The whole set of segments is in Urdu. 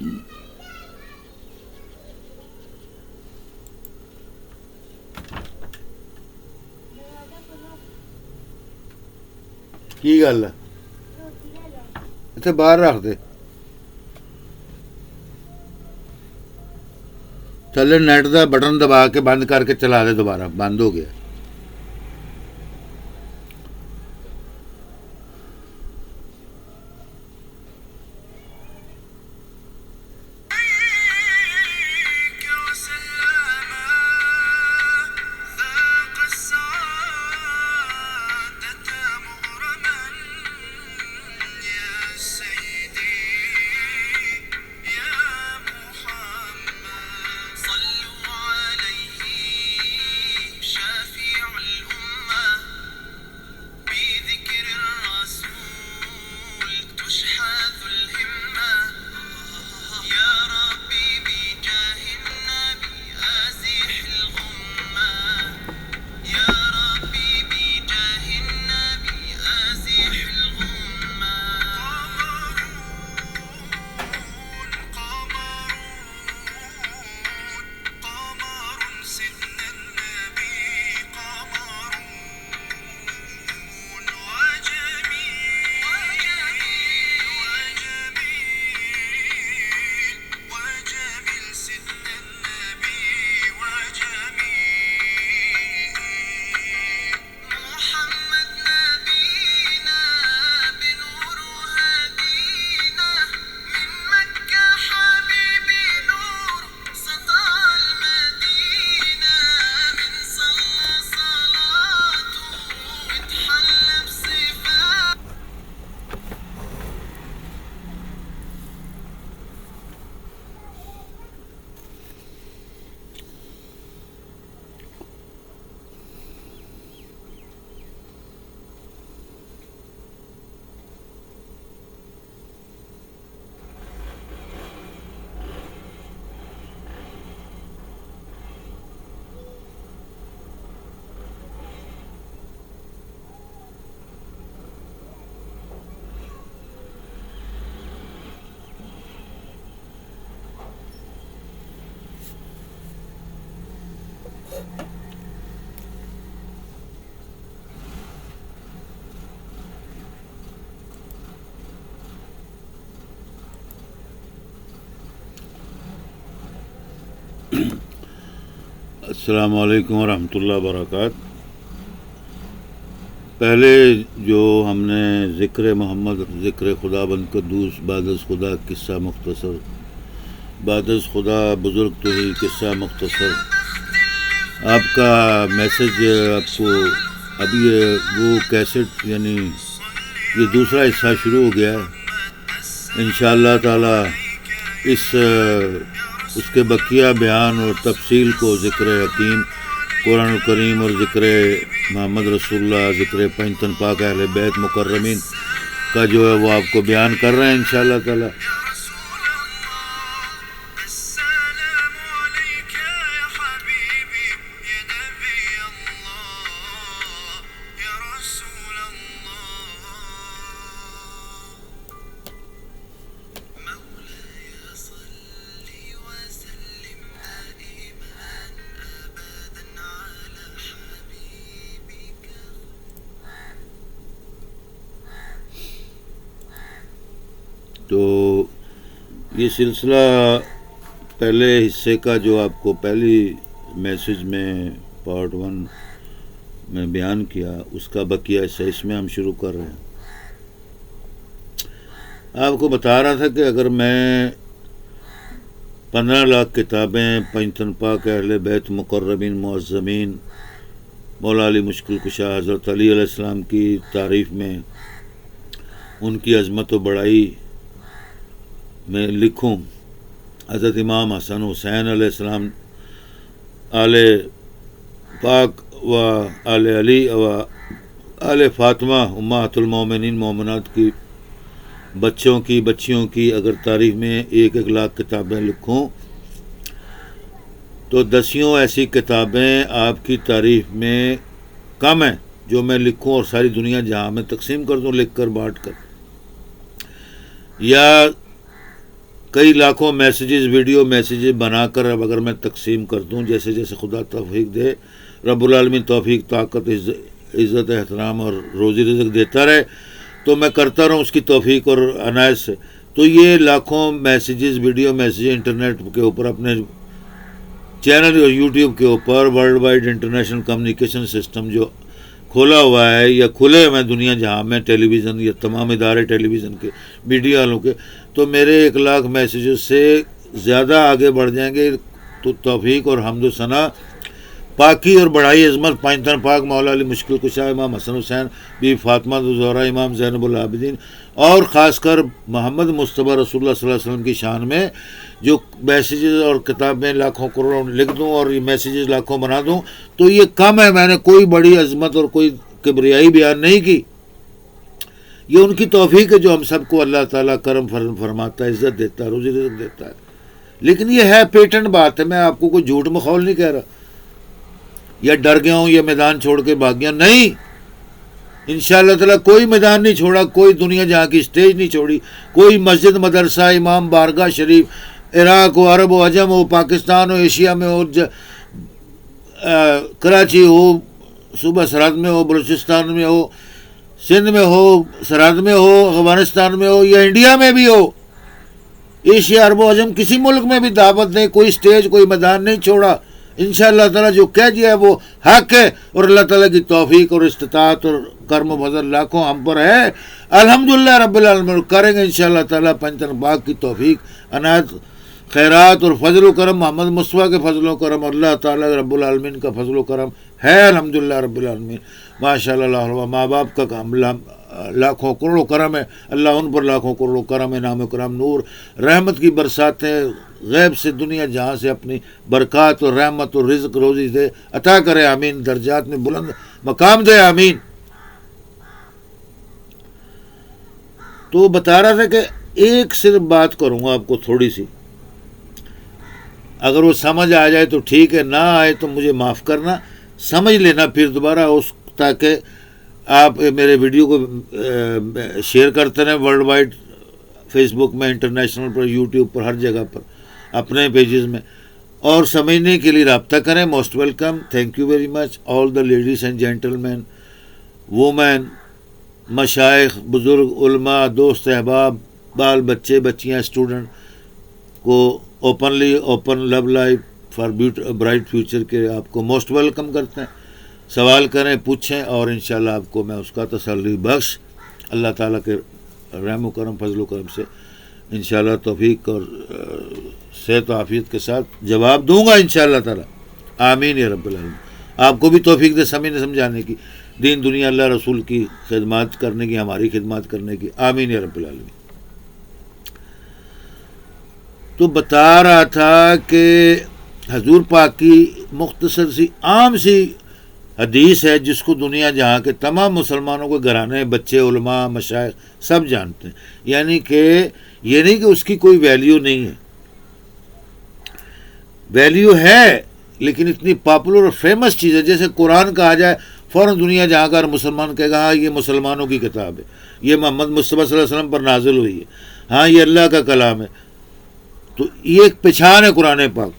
ਕੀ ਗੱਲ ਹੈ? ਇੱਥੇ ਬਾਹਰ ਰੱਖ ਦੇ। ਥੱਲੇ ਨੈਟ ਦਾ ਬਟਨ ਦਬਾ ਕੇ ਬੰਦ ਕਰਕੇ ਚਲਾ ਦੇ ਦੁਬਾਰਾ, ਬੰਦ ਹੋ ਗਿਆ। السلام علیکم ورحمۃ اللہ وبرکاتہ۔ پہلے جو ہم نے ذکر محمد، ذکر خدا بند قدوس، بعد از خدا قصہ مختصر، بعد از خدا بزرگ تو ہی قصہ مختصر، آپ کا میسج آپ کو ابھی وہ کیسٹ یعنی یہ دوسرا حصہ شروع ہو گیا ہے انشاءاللہ تعالی۔ اس کے بقیہ بیان اور تفصیل کو ذکر حکیم قرآن الکریم اور ذکر محمد رسول اللہ، ذکر پنجتن پاک اہل بیت مکرمین کا جو ہے وہ آپ کو بیان کر رہے ہیں انشاءاللہ تعالی۔ تو یہ سلسلہ پہلے حصے کا جو آپ کو پہلی میسج میں پارٹ 1 میں بیان کیا، اس کا بقیہ حصہ اس میں ہم شروع کر رہے ہیں۔ آپ کو بتا رہا تھا کہ اگر میں 15 لاکھ کتابیں پنجتن پاک اہل بیت مقربین معظمین مولا علی مشکل کشا حضرت علی علیہ السلام کی تعریف میں، ان کی عظمت و بڑائی میں لکھوں، حضرت امام حسن حسین علیہ السلام، آل پاک و آل علی و آل فاطمہ امہات المومنین، مومنات کی بچیوں کی اگر تعریف میں 1 لاکھ کتابیں لکھوں تو 10 ایسی کتابیں آپ کی تعریف میں کم ہیں جو میں لکھوں اور ساری دنیا جہاں میں تقسیم کر دوں، لکھ کر بانٹ کر، یا کئی لاکھوں میسیجز ویڈیو میسیجز بنا کر اب اگر میں تقسیم کر دوں جیسے جیسے خدا توفیق دے، رب العالمین توفیق طاقت عزت احترام اور روزی رزق دیتا رہے تو میں کرتا رہوں اس کی توفیق اور عنایت سے، تو یہ لاکھوں میسیجز ویڈیو میسیجز انٹرنیٹ کے اوپر اپنے چینل اور یوٹیوب کے اوپر world wide international communication system جو کھولا ہوا ہے یا کھلے ہوئے ہیں دنیا جہاں میں، ٹیلی ویژن یا تمام ادارے ٹیلی ویژن کے میڈیا والوں کے، تو میرے 1,00,000 میسیجز سے زیادہ آگے بڑھ جائیں گے تو توفیق اور حمد و ثنا پاکی اور بڑائی عظمت پائنتن پاک مولا علی مشکل کشا امام حسن حسین بی فاطمہ الزہرا امام زینب العابدین اور خاص کر محمد مصطفیٰ رسول اللہ صلی اللہ علیہ وسلم کی شان میں جو میسیجز اور کتابیں لاکھوں کروڑوں لکھ دوں اور یہ میسیجز لاکھوں بنا دوں تو یہ کم ہے، میں نے کوئی بڑی عظمت اور کوئی کبریائی بیان نہیں کی، یہ ان کی توفیق ہے جو ہم سب کو اللہ تعالیٰ کرم فرماتا ہے، عزت دیتا ہے، روزی رزق دیتا ہے، لیکن یہ ہے پیٹنٹ بات ہے، میں آپ کو کوئی جھوٹ مخول نہیں کہہ رہا یا ڈر گیا ہوں یا میدان چھوڑ کے بھاگ گیا، نہیں، انشاءاللہ تعالیٰ کوئی میدان نہیں چھوڑا، کوئی دنیا جہاں کی اسٹیج نہیں چھوڑی، کوئی مسجد مدرسہ امام بارگاہ شریف عراق ہو، عرب ہو، عجم ہو، پاکستان ہو، ایشیا میں ہو، کراچی ہو، صوبہ سرحد میں ہو، بلوچستان میں ہو، سندھ میں ہو، سرحد میں ہو، افغانستان میں ہو یا انڈیا میں بھی ہو، ایشیا عرب و عجم کسی ملک میں بھی دعوت نہیں، کوئی اسٹیج کوئی میدان نہیں چھوڑا، انشاءاللہ تعالیٰ جو کہہ دیا ہے وہ حق ہے اور اللہ تعالیٰ کی توفیق اور استطاعت اور کرم و فضل لاکھوں ہم پر ہے، الحمدللہ رب العالمین کریں گے انشاءاللہ تعالیٰ پنجتن پاک کی توفیق عنایت خیرات اور فضل و کرم محمد مصطفیٰ کے فضل و کرم اللہ تعالیٰ رب العالمین کا فضل و کرم ہے الحمدللہ رب العالمین، ماشاءاللہ اللہ، ماں باپ کا لاکھوں کروڑوں کرم ہے، اللہ ان پر لاکھوں کروڑوں کرم ہے، نام کرم نور رحمت کی برساتیں غیب سے دنیا جہاں سے اپنی برکات اور رحمت اور رزق روزی دے عطا کرے، آمین، درجات میں بلند مقام دے، آمین۔ تو بتا رہا تھا کہ ایک صرف بات کروں گا آپ کو تھوڑی سی، اگر وہ سمجھ آ جائے تو ٹھیک ہے، نہ آئے تو مجھے معاف کرنا، سمجھ لینا پھر دوبارہ اس، تاکہ آپ میرے ویڈیو کو شیئر کرتے رہیں ورلڈ وائڈ، فیس بک میں، انٹرنیشنل پر، یوٹیوب پر، ہر جگہ پر، اپنے پیجز میں، اور سمجھنے کے لیے رابطہ کریں، most welcome, thank you very much all the ladies and gentlemen, women, مشائخ، بزرگ، علماء، دوست احباب، بال بچے بچیاں، اسٹوڈنٹ کو openly open love life for bright future کے آپ کو موسٹ ویلکم کرتے ہیں، سوال کریں، پوچھیں، اور انشاءاللہ آپ کو میں اس کا تسلی بخش اللہ تعالیٰ کے رحم و کرم فضل و کرم سے انشاءاللہ توفیق اور صحت و عافیت کے ساتھ جواب دوں گا انشاءاللہ تعالیٰ، آمین یا رب العالمین۔ آپ کو بھی توفیق دے سمجھانے کی، دین دنیا اللہ رسول کی خدمات کرنے کی، ہماری خدمات کرنے کی، آمین یا رب العالمین۔ تو بتا رہا تھا کہ حضور پاک کی مختصر سی عام سی حدیث ہے جس کو دنیا جہاں کے تمام مسلمانوں کے گھرانے، بچے، علماء، مشائخ سب جانتے ہیں، یعنی کہ یہ نہیں کہ اس کی کوئی ویلیو نہیں ہے، ویلیو ہے لیکن اتنی پاپولر اور فیمس چیز ہے، جیسے قرآن کہا جائے فوراً دنیا جہاں کا ہر مسلمان کہے گا ہاں یہ مسلمانوں کی کتاب ہے، یہ محمد مصطفیٰ صلی اللہ علیہ وسلم پر نازل ہوئی ہے، ہاں یہ اللہ کا کلام ہے، تو یہ ایک پہچان ہے قرآن پاک۔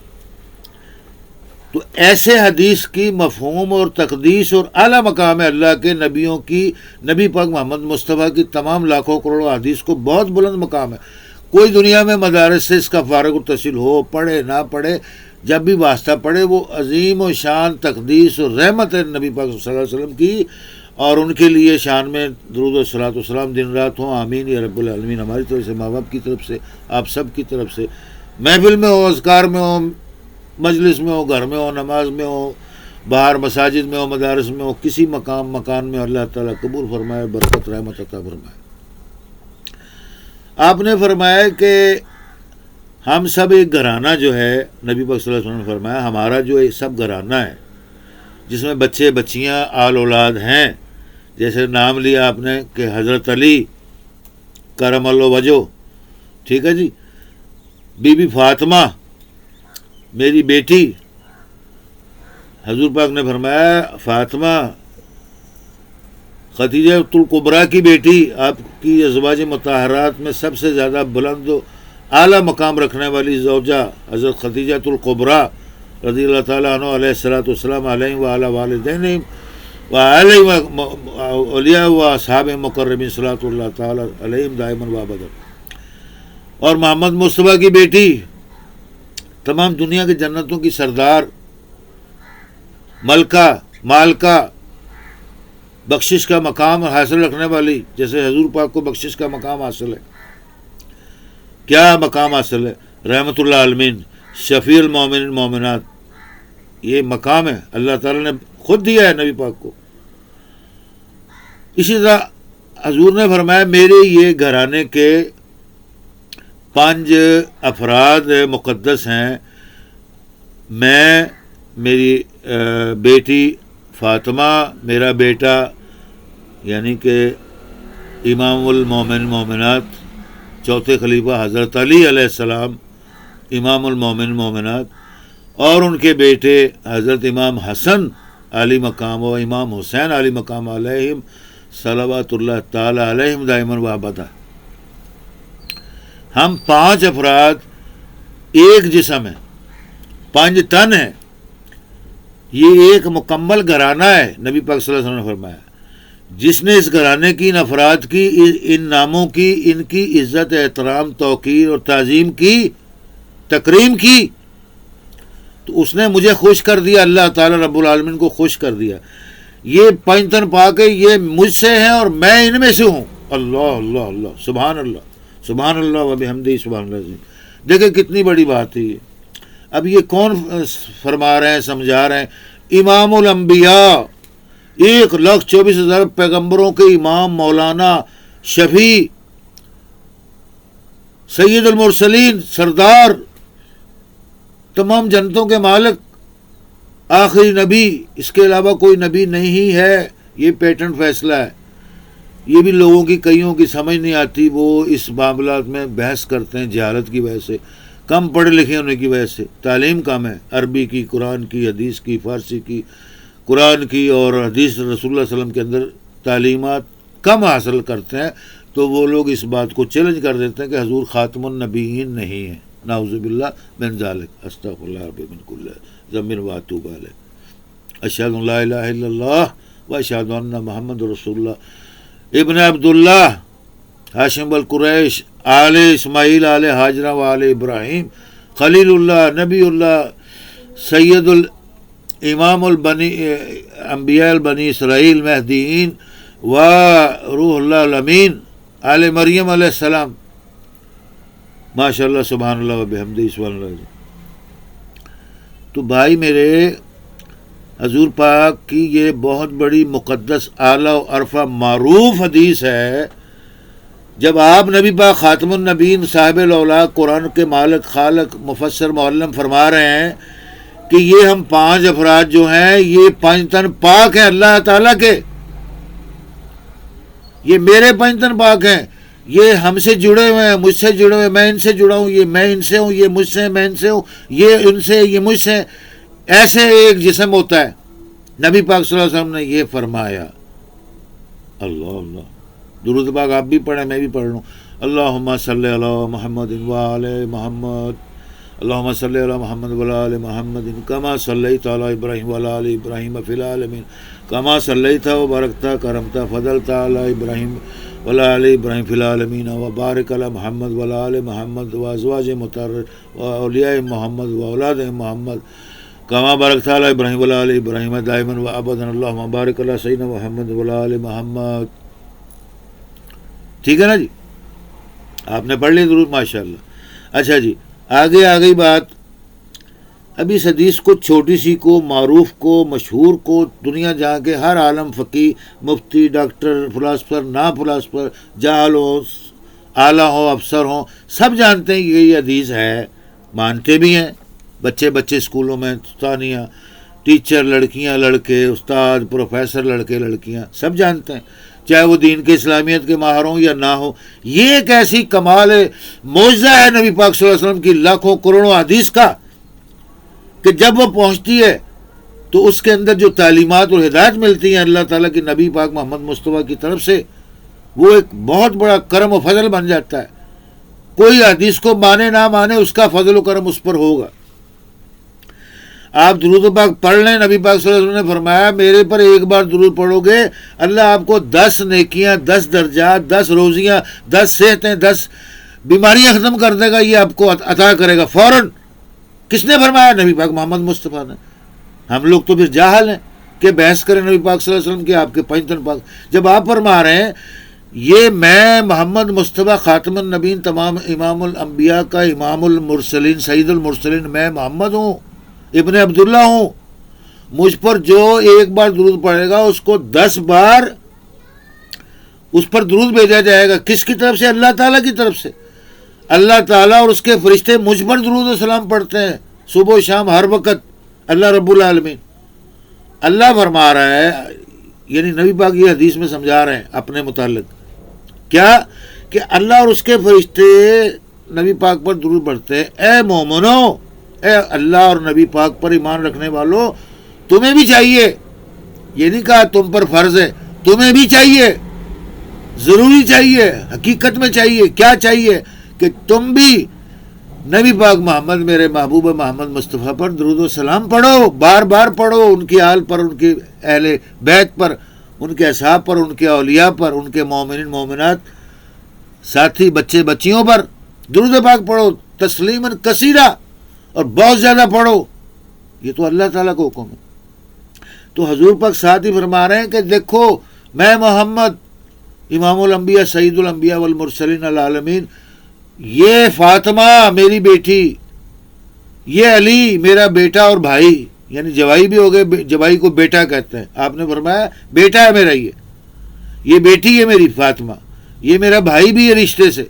تو ایسے حدیث کی مفہوم اور تقدیس اور اعلیٰ مقام ہے اللہ کے نبیوں کی، نبی پاک محمد مصطفیٰ کی تمام لاکھوں کروڑوں حدیث کو بہت بلند مقام ہے، کوئی دنیا میں مدارس سے اس کا فارغ التحصیل ہو، پڑھے نہ پڑھے، جب بھی واسطہ پڑھے وہ عظیم و شان تقدیس اور رحمت ہے نبی پاک صلی اللہ علیہ وسلم کی، اور ان کے لیے شان میں درود و صلاۃ و سلام دن رات ہوں، آمین یا رب العالمین، ہماری طرف سے، ماں باپ کی طرف سے، آپ سب کی طرف سے، محفل میں ہو، اذکار میں ہو، مجلس میں ہو، گھر میں ہو، نماز میں ہو، باہر مساجد میں ہو، مدارس میں ہو، کسی مکان میں اللہ تعالیٰ قبول فرمائے، برکت رحمت عطا فرمائے۔ آپ نے فرمایا کہ ہم سب ایک گھرانہ جو ہے، نبی پاک صلی اللہ علیہ وسلم نے فرمایا ہمارا جو ایک سب گھرانہ ہے جس میں بچے بچیاں آل اولاد ہیں، جیسے نام لیا آپ نے کہ حضرت علی کرم اللہ وجہ، ٹھیک ہے جی، بی بی فاطمہ میری بیٹی، حضور پاک نے فرمایا فاطمہ خدیجہ الکبریٰ کی بیٹی، آپ کی ازواج مطہرات میں سب سے زیادہ بلند و اعلیٰ مقام رکھنے والی زوجہ حضرت خدیجہ الکبریٰ رضی اللہ تعالیٰ عنہ علیہ الصلوۃ والسلام علیہ وعلی والدین وعلیہ اولیاء و اصحاب مقربین صلوات اللہ تعالیٰ علیہم دائما و ابدا، اور محمد مصطفیٰ کی بیٹی تمام دنیا کے جنتوں کی سردار مالکہ بخشش کا مقام حاصل رکھنے والی، جیسے حضور پاک کو بخشش کا مقام حاصل ہے. کیا مقام حاصل ہے؟ رحمت اللہ عالمین، شفیع المومنین مومنات، یہ مقام ہے اللہ تعالیٰ نے خود دیا ہے نبی پاک کو. اسی طرح حضور نے فرمایا میرے یہ گھرانے کے 5 افراد مقدس ہیں، میں، میری بیٹی فاطمہ، میرا بیٹا یعنی کہ امام المومن مومنات چوتھے خلیفہ حضرت علی علیہ السلام امام المومن مومنات، اور ان کے بیٹے حضرت امام حسن علی مقام و امام حسین علی مقام علیہم صلوات اللہ تعالی علیہم دائما و ابدا. ہم 5 افراد ایک جسم ہیں، 5 تن ہیں، یہ ایک مکمل گھرانہ ہے. نبی پاک صلی اللہ علیہ وسلم نے فرمایا جس نے اس گھرانے کی، ان افراد کی، ان ناموں کی، ان کی عزت، احترام، توقیر اور تعظیم کی، تکریم کی، تو اس نے مجھے خوش کر دیا، اللہ تعالیٰ رب العالمین کو خوش کر دیا. یہ 5 تن پاک ہے، یہ مجھ سے ہیں اور میں ان میں سے ہوں. اللہ اللہ اللہ، سبحان اللہ و بحمدہ سبحان اللہ العظیم. دیکھیں کتنی بڑی بات ہے یہ. اب یہ کون فرما رہے ہیں، سمجھا رہے ہیں؟ امام الانبیاء، 1,24,000 پیغمبروں کے امام، مولانا، شفیع، سید المرسلین، سردار، تمام جنتوں کے مالک، آخری نبی، اس کے علاوہ کوئی نبی نہیں ہے. یہ پیٹنٹ فیصلہ ہے. یہ بھی لوگوں کی کئیوں کی سمجھ نہیں آتی، وہ اس معاملات میں بحث کرتے ہیں جہالت کی وجہ سے، کم پڑھے لکھے ہونے کی وجہ سے. تعلیم کم ہے، عربی کی، قرآن کی، حدیث کی، فارسی کی، قرآن کی اور حدیث رسول اللہ صلی اللہ علیہ وسلم کے اندر تعلیمات کم حاصل کرتے ہیں، تو وہ لوگ اس بات کو چیلنج کر دیتے ہیں کہ حضور خاتم النبیین نہیں ہیں. نعوذ باللہ من ذالک، استغفر اللہ ربی من کل ذنب و اتوب الیہ، اشہد ان لا الہ الا اللہ و اشہد ان محمد رسول اللہ. ابن عبداللہ، ہاشم القریش، آل اسماعیل، آل ہاجرہ و آل ابراہیم، خلیل اللہ، نبی اللہ، سید امام البنی انبیاء البنی اسرائیل، مہدیین و روح اللہ الامین، آل مریم علیہ السلام. ماشاء اللہ، سبحان اللہ و بحمدہ سبحان اللہ. تو بھائی میرے، حضور پاک کی یہ بہت بڑی مقدس، اعلیٰ و عرفہ معروف حدیث ہے. جب آپ نبی پاک خاتم النبیین، صاحب الاولیاء، قرآن کے مالک، خالق، مفسر، معلم فرما رہے ہیں کہ یہ ہم 5 افراد جو ہیں، یہ 5 تن پاک ہیں اللہ تعالیٰ کے. یہ میرے 5 تن پاک ہیں، یہ ہم سے جڑے ہوئے ہیں، مجھ سے جڑے ہوئے، میں ان سے جڑا ہوں، یہ میں ان سے ہوں، یہ مجھ سے، میں ان سے ہوں، یہ ان سے، یہ مجھ سے. ایسے ایک جسم ہوتا ہے. نبی پاک صلی اللہ علیہ وسلم نے یہ فرمایا. اللہ اللہ، درود پاک آپ بھی پڑھیں، میں بھی پڑھ لوں. اللہم صلی علی محمد و آل محمد، اللہم صلی علی محمد و آل محمد کما صلیت علی ابراہیم و آل ابراہیم فی العالمین کما صلیت و بارکت کرمت فضلت علی ابراہیم و آل ابراہیم فی العالمین و بارک علی محمد و آل محمد و ازواج مطہرات و اولیاء محمد و اولاد محمد کما بارکت علی ابراہیم و آل ابراہیم دائما و ابدا. اللہم بارک علی سیدنا محمد و آل محمد. ٹھیک ہے نا جی، آپ نے پڑھ لی ضرور، ماشاء اللہ. اچھا جی، آگے آ گئی بات. اب اس حدیث کو چھوٹی سی کو، معروف کو، مشہور کو، دنیا جہاں کے ہر عالم، فقی، مفتی، ڈاکٹر، فلاسفر، نا فلاسفر، جاہل ہو، اعلیٰ ہو، افسر ہوں، سب جانتے ہیں کہ یہ حدیث ہے، مانتے بھی ہیں. بچے اسکولوں میں، ثانیہ، ٹیچر، لڑکیاں، لڑکے، استاد، پروفیسر، لڑکے، لڑکیاں، سب جانتے ہیں، چاہے وہ دین کے اسلامیت کے ماہر ہوں یا نہ ہو. یہ ایک ایسی کمال ہے، معجزہ ہے نبی پاک صلی اللہ علیہ وسلم کی لاکھوں کروڑوں حدیث کا، کہ جب وہ پہنچتی ہے تو اس کے اندر جو تعلیمات اور ہدایت ملتی ہیں اللہ تعالیٰ کی نبی پاک محمد مصطفیٰ کی طرف سے، وہ ایک بہت بڑا کرم و فضل بن جاتا ہے. کوئی حدیث کو مانے نہ مانے اس کا فضل و کرم اس پر ہوگا. آپ درود پاک پڑھ لیں. نبی پاک صلی اللہ علیہ وسلم نے فرمایا میرے پر ایک بار درود پڑھو گے اللہ آپ کو 10 نیکیاں، 10 درجات، 10 روزیاں، 10 صحتیں، 10 بیماریاں ختم کر دے گا. یہ آپ کو عطا کرے گا فوراً. کس نے فرمایا؟ نبی پاک محمد مصطفیٰ نے. ہم لوگ تو پھر جاہل ہیں کہ بحث کریں نبی پاک صلی اللہ علیہ وسلم کے، آپ کے پنجتن پاک. جب آپ فرما رہے ہیں یہ میں محمد مصطفیٰ خاتم النبیین، تمام امام الانبیاء کا امام المرسلین، سید المرسلین، میں محمد ہوں، ابن عبداللہ ہوں، مجھ پر جو ایک بار درود پڑھے گا اس کو 10 بار اس پر درود بھیجا جائے گا. کس کی طرف سے؟ اللہ تعالیٰ کی طرف سے. اللہ تعالیٰ اور اس کے فرشتے مجھ پر درود و سلام پڑھتے ہیں صبح و شام ہر وقت. اللہ رب العالمین اللہ فرما رہا ہے، یعنی نبی پاک یہ حدیث میں سمجھا رہے ہیں اپنے متعلق کیا کہ اللہ اور اس کے فرشتے نبی پاک پر درود پڑھتے ہیں. اے مومنو، اے اللہ اور نبی پاک پر ایمان رکھنے والوں، تمہیں بھی چاہیے، یہ نہیں کہا تم پر فرض ہے، تمہیں بھی چاہیے، ضروری چاہیے، حقیقت میں چاہیے. کیا چاہیے؟ کہ تم بھی نبی پاک محمد، میرے محبوب محمد مصطفیٰ پر درود و سلام پڑھو، بار بار پڑھو، ان کی آل پر، ان کے اہل بیت پر، ان کے اصحاب پر، ان کے اولیاء پر، ان کے مومنین مومنات ساتھی بچے بچیوں پر درود پاک پڑھو تسلیماً کثیرا، اور بہت زیادہ پڑھو. یہ تو اللہ تعالیٰ کا حکم ہے. تو حضور پاک ساتھ ہی فرما رہے ہیں کہ دیکھو میں محمد امام الانبیاء سید الانبیاء والمرسلین العالمین، یہ فاطمہ میری بیٹی، یہ علی میرا بیٹا اور بھائی، یعنی جوائی بھی ہو گئے، جوائی کو بیٹا کہتے ہیں. آپ نے فرمایا بیٹا ہے میرا، یہ بیٹی ہے میری فاطمہ، یہ میرا بھائی بھی ہے رشتے سے،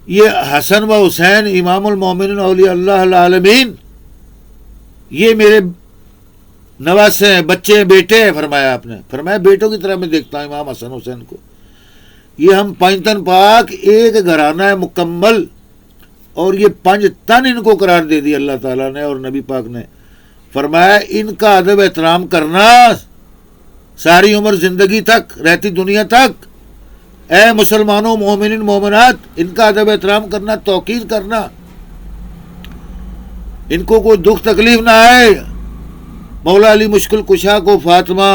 یہ حسن و حسین امام المومنین اولیاء اللہ العالمین، یہ میرے نواسے ہیں، بچے ہیں، بیٹے ہیں. فرمایا آپ نے، فرمایا بیٹوں کی طرح میں دیکھتا ہوں امام حسن حسین کو. یہ ہم پنجتن پاک ایک گھرانہ ہے مکمل، اور یہ 5 تن ان کو قرار دے دی اللہ تعالیٰ نے اور نبی پاک نے. فرمایا ان کا ادب احترام کرنا ساری عمر زندگی تک، رہتی دنیا تک. اے مسلمانوں، مومنین مومنات، ان کا ادب احترام کرنا، توقیر کرنا، ان کو کوئی دکھ تکلیف نہ آئے. مولا علی مشکل کشا کو، فاطمہ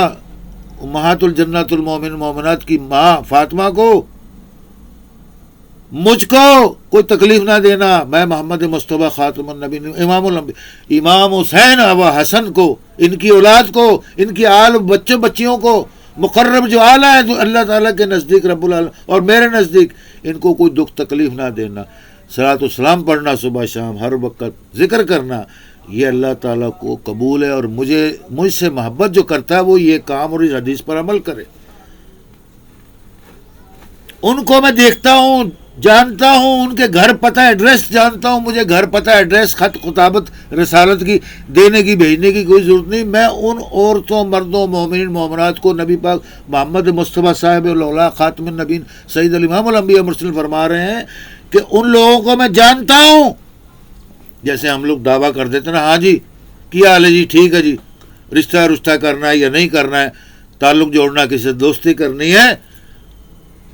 امہات الجنت المومن مومنات کی ماں فاطمہ کو، مجھ کو کوئی تکلیف نہ دینا. میں محمد مصطفیٰ خاتم النبی امام الانبیاء امام حسین و حسن کو، ان کی اولاد کو، ان کی آل بچوں بچیوں کو، مقرب جو آلہ ہے جو اللہ تعالیٰ کے نزدیک رب العالمین اور میرے نزدیک، ان کو کوئی دکھ تکلیف نہ دینا. صلاۃ و سلام پڑھنا صبح شام ہر وقت، ذکر کرنا، یہ اللہ تعالیٰ کو قبول ہے. اور مجھ سے محبت جو کرتا ہے وہ یہ کام اور اس حدیث پر عمل کرے. ان کو میں دیکھتا ہوں، جانتا ہوں، ان کے گھر پتہ ایڈریس جانتا ہوں. مجھے گھر پتہ ایڈریس خط خطابت رسالت کی دینے کی بھیجنے کی کوئی ضرورت نہیں. میں ان عورتوں مردوں مومنین مومنات کو نبی پاک محمد مصطفیٰ صاحب اللہ خاتم النبیین سید الامام الانبیاء مرسل فرما رہے ہیں کہ ان لوگوں کو میں جانتا ہوں. جیسے ہم لوگ دعویٰ کر دیتے نا، ہاں جی کیا حال ہے جی، ٹھیک ہے جی، رشتہ کرنا ہے یا نہیں کرنا ہے، تعلق جوڑنا، کسی دوستی کرنی ہے.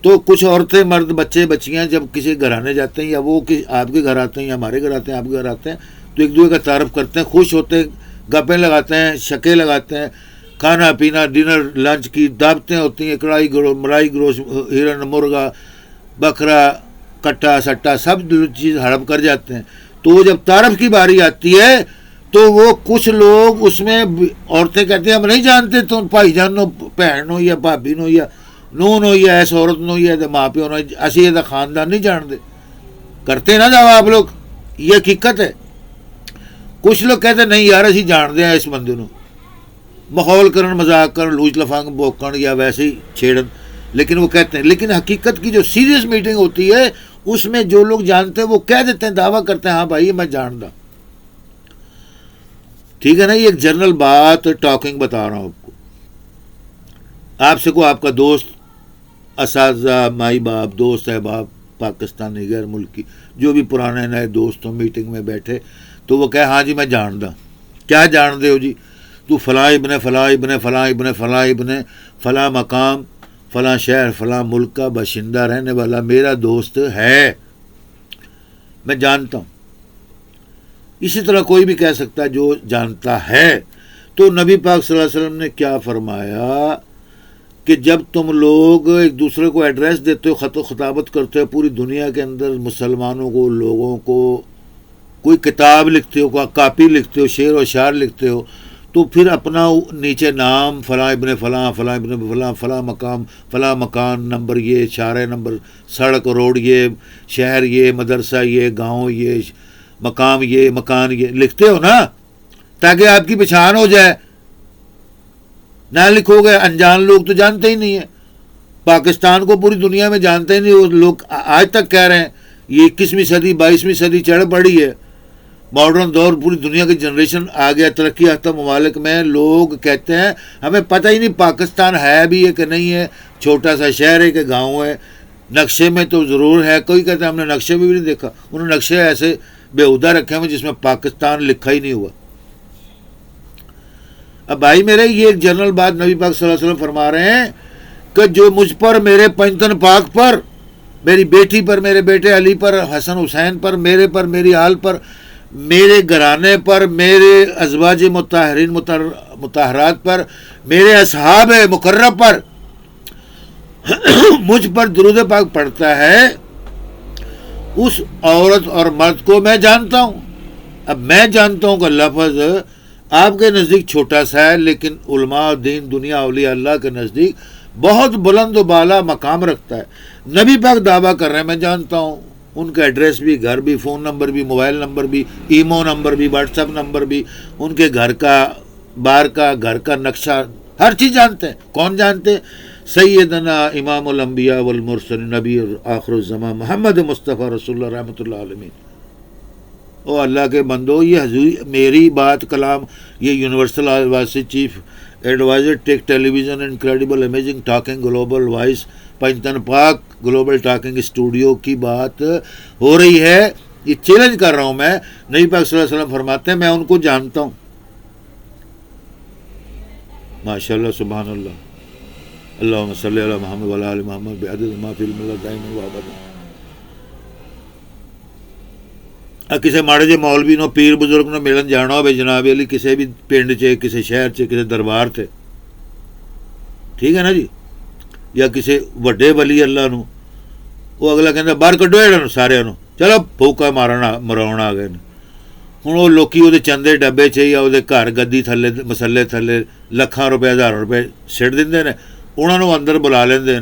تو کچھ عورتیں مرد بچے بچیاں جب کسی گھرانے جاتے ہیں، یا وہ آپ کے گھر آتے ہیں یا ہمارے گھر آتے ہیں، آپ کے گھر آتے ہیں، تو ایک دوسرے کا تعارف کرتے ہیں، خوش ہوتے ہیں، گپیں لگاتے ہیں، شکیں لگاتے ہیں، کھانا پینا ڈنر لنچ کی دعوتیں ہوتی ہیں، کڑھائی ملائی گروش، ہرن مرغا بکرا کٹا سٹا سب چیز ہڑپ کر جاتے ہیں. تو جب تعارف کی باری آتی ہے تو وہ کچھ لوگ اس میں عورتیں کہتے ہیں ہم نہیں جانتے، تو بھائی جان نو، بھن ہو یا بھابی نو یا نون ہو یا ایس عورت نو یا ماں پیو نو، اسی یہ خاندان نہیں جانتے. کرتے نا جاؤ آپ لوگ، یہ حقیقت ہے. کچھ لوگ کہتے نہیں یار اسی جانتے ہیں اس بندے نو، ماحول کرن، مذاق کرن، لوچ لفانگ بوکن یا ویسے ہی چھیڑن، لیکن وہ کہتے ہیں. لیکن حقیقت کی جو سیریس میٹنگ ہوتی ہے اس میں جو لوگ جانتے ہیں وہ کہہ دیتے ہیں، دعویٰ کرتے ہیں ہاں بھائی میں جانتا. ٹھیک ہے نا. یہ ایک جنرل بات ٹاکنگ بتا رہا ہوں آپ کو. آپ سے کوئی آپ کا دوست، اساتذہ، مائی باپ، دوست احباب، پاکستانی غیر ملکی، جو بھی پرانے نئے دوست ہوں، میٹنگ میں بیٹھے تو وہ کہے ہاں جی میں جانتا. کیا جانتے ہو جی؟ تو فلاں ابن فلاں ابن فلاں ابن فلاں ابن فلاں مقام فلاں شہر فلاں ملک کا باشندہ رہنے والا میرا دوست ہے. میں جانتا ہوں. اسی طرح کوئی بھی کہہ سکتا ہے جو جانتا ہے. تو نبی پاک صلی اللہ علیہ وسلم نے کیا فرمایا کہ جب تم لوگ ایک دوسرے کو ایڈریس دیتے ہو، خط و خطابت کرتے ہو پوری دنیا کے اندر مسلمانوں کو، لوگوں کو، کوئی کتاب لکھتے ہو، کوئی کاپی لکھتے ہو، شعر و اشعار لکھتے ہو، تو پھر اپنا نیچے نام فلاں ابن فلاں، فلاں ابن فلاں، فلاں مقام، فلاں مکان، نمبر یہ، شارع نمبر، سڑک روڈ یہ، شہر یہ، مدرسہ یہ، گاؤں یہ، مقام یہ، مکان یہ لکھتے ہو نا، تاکہ آپ کی پہچان ہو جائے. نہ لکھو گے انجان لوگ تو جانتے ہی نہیں ہیں. پاکستان کو پوری دنیا میں جانتے ہی نہیں. وہ لوگ آج تک کہہ رہے ہیں یہ 21ویں صدی 22ویں صدی چڑھ پڑی ہے، ماڈرن دور، پوری دنیا کی جنریشن آ گیا. ترقی یافتہ ممالک میں لوگ کہتے ہیں ہمیں پتہ ہی نہیں پاکستان ہے بھی ہے کہ نہیں ہے، چھوٹا سا شہر ہے کہ گاؤں ہے. نقشے میں تو ضرور ہے. کوئی کہتا ہے ہم نے نقشے میں بھی نہیں دیکھا. انہوں نے نقشے ایسے بےہودہ رکھے ہوئے جس میں پاکستان لکھا ہی نہیں ہوا. اب بھائی میرے، یہ ایک جنرل بات نبی پاک صلی اللہ علیہ وسلم فرما رہے ہیں کہ جو مجھ پر، میرے پنجتن پاک پر، میری بیٹی پر، میرے بیٹے علی پر، حسن حسین پر، میرے پر، میری آل پر، میرے گھرانے پر، میرے ازواج مطہرین مطہرات پر، میرے اصحاب مقرب پر مجھ پر درود پاک پڑھتا ہے، اس عورت اور مرد کو میں جانتا ہوں. اب میں جانتا ہوں کہ لفظ آپ کے نزدیک چھوٹا سا ہے، لیکن علماء دین، دنیا، اولیاء اللہ کے نزدیک بہت بلند و بالا مقام رکھتا ہے. نبی پاک دعویٰ کر رہے ہیں میں جانتا ہوں ان کا ایڈریس بھی، گھر بھی، فون نمبر بھی، موبائل نمبر بھی، ایمو نمبر بھی، واٹس ایپ نمبر بھی، ان کے گھر کا، باہر کا، گھر کا نقشہ، ہر چیز جانتے ہیں. کون جانتے ہیں؟ سیدنا امام الانبیاء والمرسلین، نبی آخر الزمان محمد مصطفیٰ رسول اللہ رحمۃ اللہ علیہ. او اللہ کے بندو، یہ حضور میری بات کلام، یہ universal voice chief adviser tech television incredible amazing talking global voice Panjtan Pak global talking studio کی بات ہو رہی ہے. یہ چیلنج کر رہا ہوں میں. نبی پاک صلی اللہ علیہ وسلم فرماتے ہیں میں ان کو جانتا ہوں. ماشاء اللہ، سبحان اللہ. اللہم صلی علی محمد وعلی آل محمد بعدد ما فی الملت دائما وابدا. کسی ماڑے جے مولوی نو، پیر بزرگ نو ملن جانا ہو جناب علی کسی بھی پنڈ چ، کسی شہر چ، کسی دربار تے، ٹھیک ہے نا جی، یا کسی وڈے ولی اللہ نو، وہ اگلا کہندا باہر کڈو انہاں سارے نو، چلو پھوکا مراؤن آ گئے. ہوں وہ لوکی وہ چندے ڈبے چ یا وہ گھر گدی تھلے مسلے تھلے لکھاں روپے ہزار روپے سٹ دے، انہوں نے اندر بلا لیں.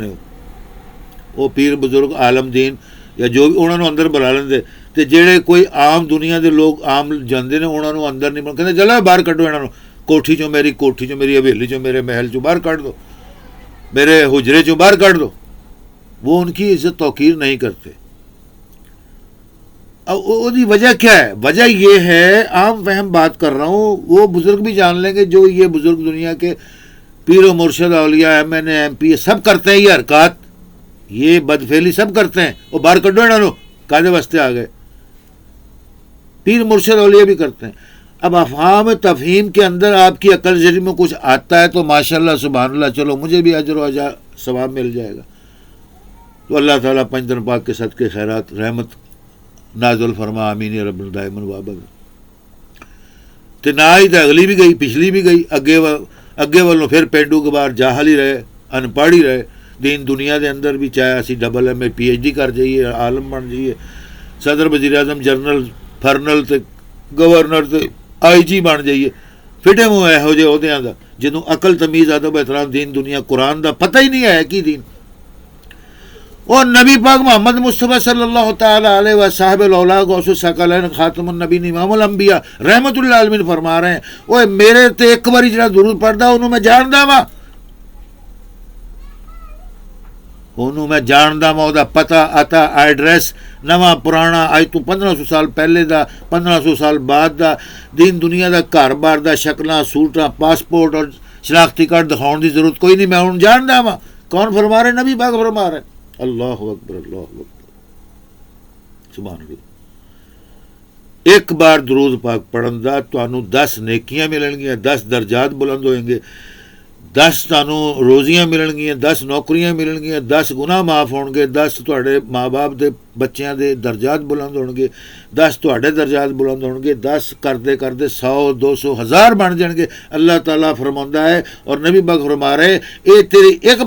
وہ پیر بزرگ عالم دین یا جو بھی انہوں نے اندر بلا لیں. تو جہے کوئی عام دنیا دے لوگ عام جاندے نے انہوں نے اندر نہیں کہتے چلو باہر کڈو انہوں، کوٹھی چوں، میری کوٹھی چوں، میری حویلی چوں، میرے محل چوں باہر کڈ دو، میرے حجرے چوں باہر کڈ دو. وہ ان کی عزت توقیر نہیں کرتے. اب وہ وجہ کیا ہے؟ وجہ یہ ہے، عام فہم بات کر رہا ہوں، وہ بزرگ بھی جان لیں گے جو یہ بزرگ دنیا کے پیر و مرشد اولیاء M N A M P سب کرتے ہیں یہ حرکات، یہ بدفعلی سب کرتے ہیں. وہ باہر کڈو انہوں کادے واسطے آ گئے. پیر مرشد اولیاء بھی کرتے ہیں. اب افہام تفہیم کے اندر آپ کی عقل ذہن میں کچھ آتا ہے تو ماشاءاللہ سبحان اللہ، چلو مجھے بھی اجر و ثواب مل جائے گا. تو اللہ تعالیٰ پنجتن پاک کے صدقے خیرات رحمت نازل فرما، آمین یا رب دائما وابدا. تو نہ ہی تو اگلی بھی گئی، پچھلی بھی گئی، اگے والوں پھر پینڈو کے باہر جاہل ہی رہے، ان پڑھ ہی رہے. دین دنیا دے اندر بھی چاہے اسی ڈبل ایم اے پی ایچ ڈی کر جائیے، عالم بن جائیے، صدر وزیر اعظم جنرل فرنل تے گورنر تے آئی جی بن جائیے، فٹے منہ یہو جہے عہدیاں دا جنوں عقل تمیز ادب احترام دین دنیا قرآن دا پتہ ہی نہیں ہے کی دین. اور نبی پاک محمد مصطفیٰ صلی اللہ تعالیٰ علیہ وصحبہ الاولیاء غوث الثقلین خاتم النبیین امام الانبیاء رحمت اللہ عالمین فرما رہے ہیں اوے میرے تے ایک باری جڑا درود پڑھدا انہوں میں جاندا وا، انہوں میں جاندا وا، دا پتہ آتا ایڈریس نواں پرانا اج تو 1500 سال پہلے دا 1500 سال بعد دا دین دنیا دا گھر بار دا شکلاں سوٹاں پاسپورٹ اور شناختی کارڈ دکھاؤن دی ضرورت کوئی نہیں، میں انہوں جاندا وا. کون فرما رہے؟ نبی پاک فرما رہے. اللہ اکبر، اللہ اکبر، سبحان اللہ. ایک بار درود پاک پڑھن دا تانوں 10 نیکیاں ملن گیاں، 10 درجات بلند ہوئیں گے. 10 ਤੁਹਾਨੂੰ ਰੋਜ਼ੀਆਂ ਮਿਲਣਗੀਆਂ, 10 ਨੌਕਰੀਆਂ ਮਿਲਣਗੀਆਂ, 10 ਗੁਨਾਹ ਮਾਫ ਹੋਣਗੇ, 10 ਤੁਹਾਡੇ ਮਾਂ-ਬਾਪ ਦੇ ਬੱਚਿਆਂ ਦੇ ਦਰਜਾਤ ਬੁਲੰਦ ਹੋਣਗੇ, 10 ਤੁਹਾਡੇ ਦਰਜਾਤ ਬੁਲੰਦ ਹੋਣਗੇ, 10 ਕਰਦੇ ਕਰਦੇ 100 200 1000 ਬਣ ਜਾਣਗੇ। اللہ تعالیٰ فرماتا ہے اور نبی پاک فرما رہے اے تیری ایک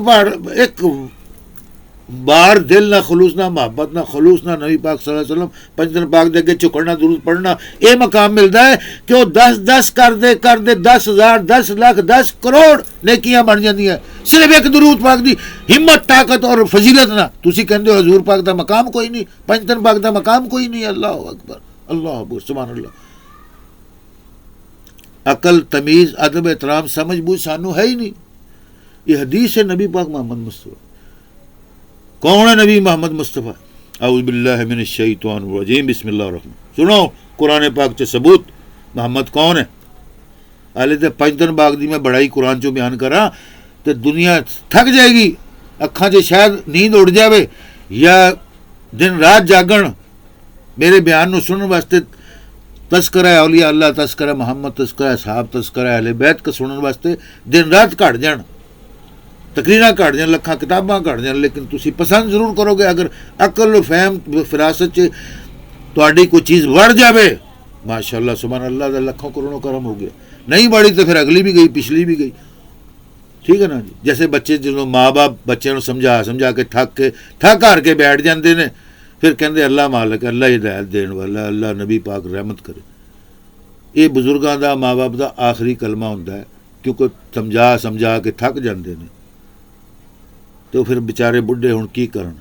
بار دل نہ خلوص نہ محبت نہ خلوص نہ نبی پاک صلی اللہ علیہ وسلم پنجتن پاک دے کے چکڑنا درود پڑھنا، یہ مقام ملتا ہے کہ وہ 10 کر دے 10,000 10 لاکھ 10 کروڑ نیکیاں بن جاتی ہیں صرف ایک درود پاک دی ہمت طاقت اور فضیلت نہ۔ تسی کہندے ہو حضور پاک دا مقام کوئی نہیں، پنجتن پاک دا مقام کوئی نہیں۔ اللہ اکبر، اللہ اکبر، سبحان اللہ۔ عقل، تمیز، ادب، احترام، سمجھ بوجھ سانو ہے ہی نہیں۔ یہ حدیث ہے نبی پاک محمد مصطفیٰ۔ کون ہے نبی محمد مصطفیٰ؟ اعوذ باللہ من الشیطان الرجیم، بسم اللہ الرحمن۔ سنو قرآن پاک چ ثبوت محمد کون ہے۔ آلے تے پنجتن پاک دی میں بڑائی قرآن چو بیان کراں تے دنیا تھک جائے گی، اکھاں چ شاید نیند اڑ جاوے یا دن رات جاگن میرے بیان نو سنن واسطے۔ تذکرہ اولیاء اللہ، تذکرہ محمد، تذکرہ اصحاب، تذکرہ اہل بیت کا سنن واسطے دن رات کٹ جان، تقریراں کٹ جان، لکھاں کتاباں کٹ جان، لیکن تسی پسند ضرور کرو گے۔ اگر عقل و فہم فراست چ تہاڈی کوئی چیز وڑ جاوے، ماشاء اللہ سبحان اللہ دا لکھوں کروڑوں کرم ہو گیا، نہیں بڑی تو پھر اگلی بھی گئی، پچھلی بھی گئی، ٹھیک ہے نا جی۔ جیسے بچے جدوں ماں باپ بچوں سمجھا کے تھک ہار کے بیٹھ جاندے نے، پھر کہندے اللہ مالک، اللہ ہدایت دین والا، اللہ نبی پاک رحمت کرے۔ یہ بزرگاں دا ماں باپ دا آخری کلمہ ہوندا ہے، کیونکہ سمجھا کے تھک جاندے نے، تو پھر بیچارے بڈھے ہن کی کرن،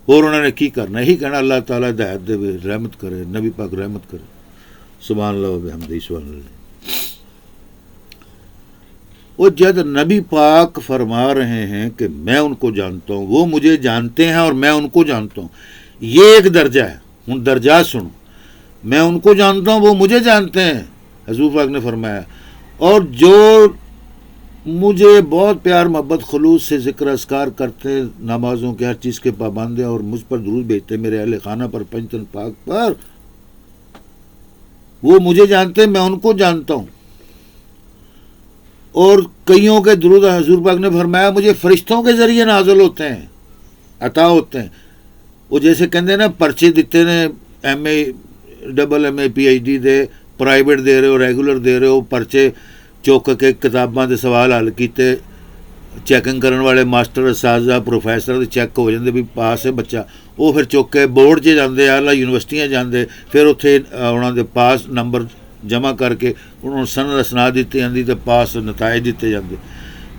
اور انہوں نے کی کرنا، یہی کہنا اللہ تعالیٰ ہدایت دے، رحمت کرے، نبی پاک رحمت کرے۔ سبحان اللہ و بحمدہ، سبحان اللہ۔ وہ جد نبی پاک فرما رہے ہیں کہ میں ان کو جانتا ہوں، وہ مجھے جانتے ہیں اور میں ان کو جانتا ہوں، یہ ایک درجہ ہے۔ ہن درجات سنو، میں ان کو جانتا ہوں، وہ مجھے جانتے ہیں، حضور پاک نے فرمایا، اور جو مجھے بہت پیار محبت خلوص سے ذکر اذکار کرتے ہیں، نمازوں کے ہر چیز کے پابند ہیں اور مجھ پر درود بھیجتے ہیں، میرے اہل خانہ پر، پنجتن پاک پر، وہ مجھے جانتے ہیں، میں ان کو جانتا ہوں۔ اور کئیوں کے درود حضور پاک نے فرمایا مجھے فرشتوں کے ذریعے نازل ہوتے ہیں، عطا ہوتے ہیں۔ وہ جیسے کہتے ہیں نا پرچے دیتے نے، ایم اے پی ایچ ڈی دے، پرائیویٹ دے رہے ہو، ریگولر دے رہے ہو، پرچے چک کے کتاباں دے سوال حل کیتے، چیکنگ کرن والے ماسٹر اساتذہ پروفیسر دے چیک ہو جاندے بھی پاس ہے بچہ، وہ پھر چک کے بورڈ 'چ جاندے، اعلیٰ یونیورسٹیاں جاندے، پھر اتھے انہاں دے پاس نمبر جمع کر کے انہوں نے سند اسناد دیتے جاندی تے پاس نتائج دیتے جاندے،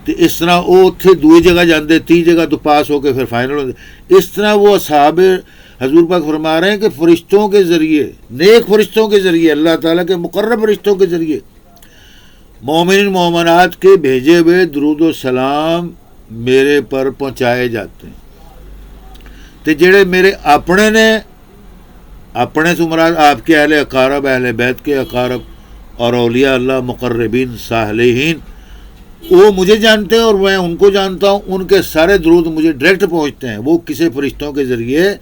تو اس طرح وہ اتھے دوئی جگہ جاندے، 30 جگہ تو پاس ہو کے پھر فائنل ہوتے۔ اس طرح وہ اصحاب حضور پاک فرما رہے ہیں کہ فرشتوں کے ذریعے، نیک فرشتوں کے ذریعے، اللہ تعالیٰ کے مقرب فرشتوں کے ذریعے مومنین مومنات کے بھیجے ہوئے درود و سلام میرے پر پہنچائے جاتے ہیں۔ تو جڑے میرے اپنے نے، اپنے سے مراد آپ کے اہل اقارب، اہل بیت کے اقارب اور اولیاء اللہ مقربین صالحین، وہ مجھے جانتے ہیں اور میں ان کو جانتا ہوں، ان کے سارے درود مجھے ڈائریکٹ پہنچتے ہیں، وہ کسی فرشتوں کے ذریعے،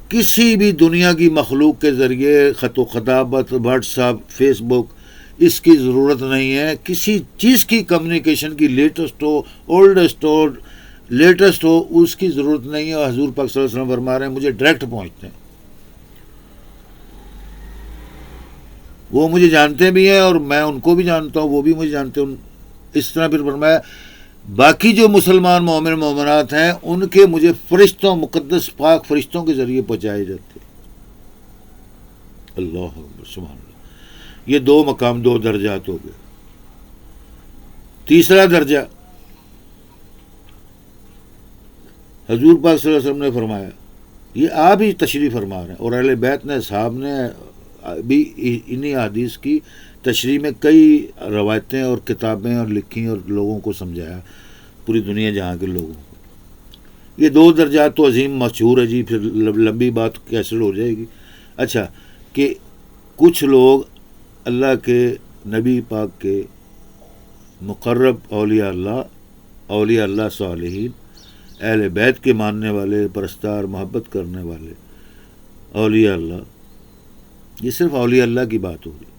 کسی بھی دنیا کی مخلوق کے ذریعے، خط و خطابت، واٹس ایپ، فیس بک، اس کی ضرورت نہیں ہے۔ کسی چیز کی کمیونیکیشن کی، لیٹسٹ ہو، اولڈسٹ ہو، لیٹسٹ ہو، اس کی ضرورت نہیں ہے۔ حضور پاک صلی اللہ علیہ وسلم فرما رہے ہیں مجھے ڈائریکٹ پہنچتے ہیں، وہ مجھے جانتے بھی ہیں اور میں ان کو بھی جانتا ہوں، وہ بھی مجھے جانتے ہیں۔ اس طرح پھر فرمایا باقی جو مسلمان مومن مومنات ہیں ان کے مجھے فرشتوں، مقدس پاک فرشتوں کے ذریعے پہنچائے جاتے ہیں۔ اللہ اکبر، سبحان اللہ۔ یہ 2 مقام، 2 درجات ہو گئے۔ تیسرا درجہ حضور پاک صلی اللہ علیہ وسلم نے فرمایا، یہ آپ ہی تشریح فرما رہے ہیں، اور اہل بیت نے، صحاب نے بھی انہی حدیث کی تشریح میں کئی روایتیں اور کتابیں اور لکھی اور لوگوں کو سمجھایا، پوری دنیا جہاں کے لوگوں کو۔ یہ 2 درجات تو عظیم مشہور ہے جی، پھر لمبی بات کیسے ہو جائے گی۔ اچھا، کہ کچھ لوگ اللہ کے نبی پاک کے مقرب اولیاء اللہ صالحین، اہل بیت کے ماننے والے، پرستار، محبت کرنے والے اولیاء اللہ، یہ صرف اولیاء اللہ کی بات ہو رہی۔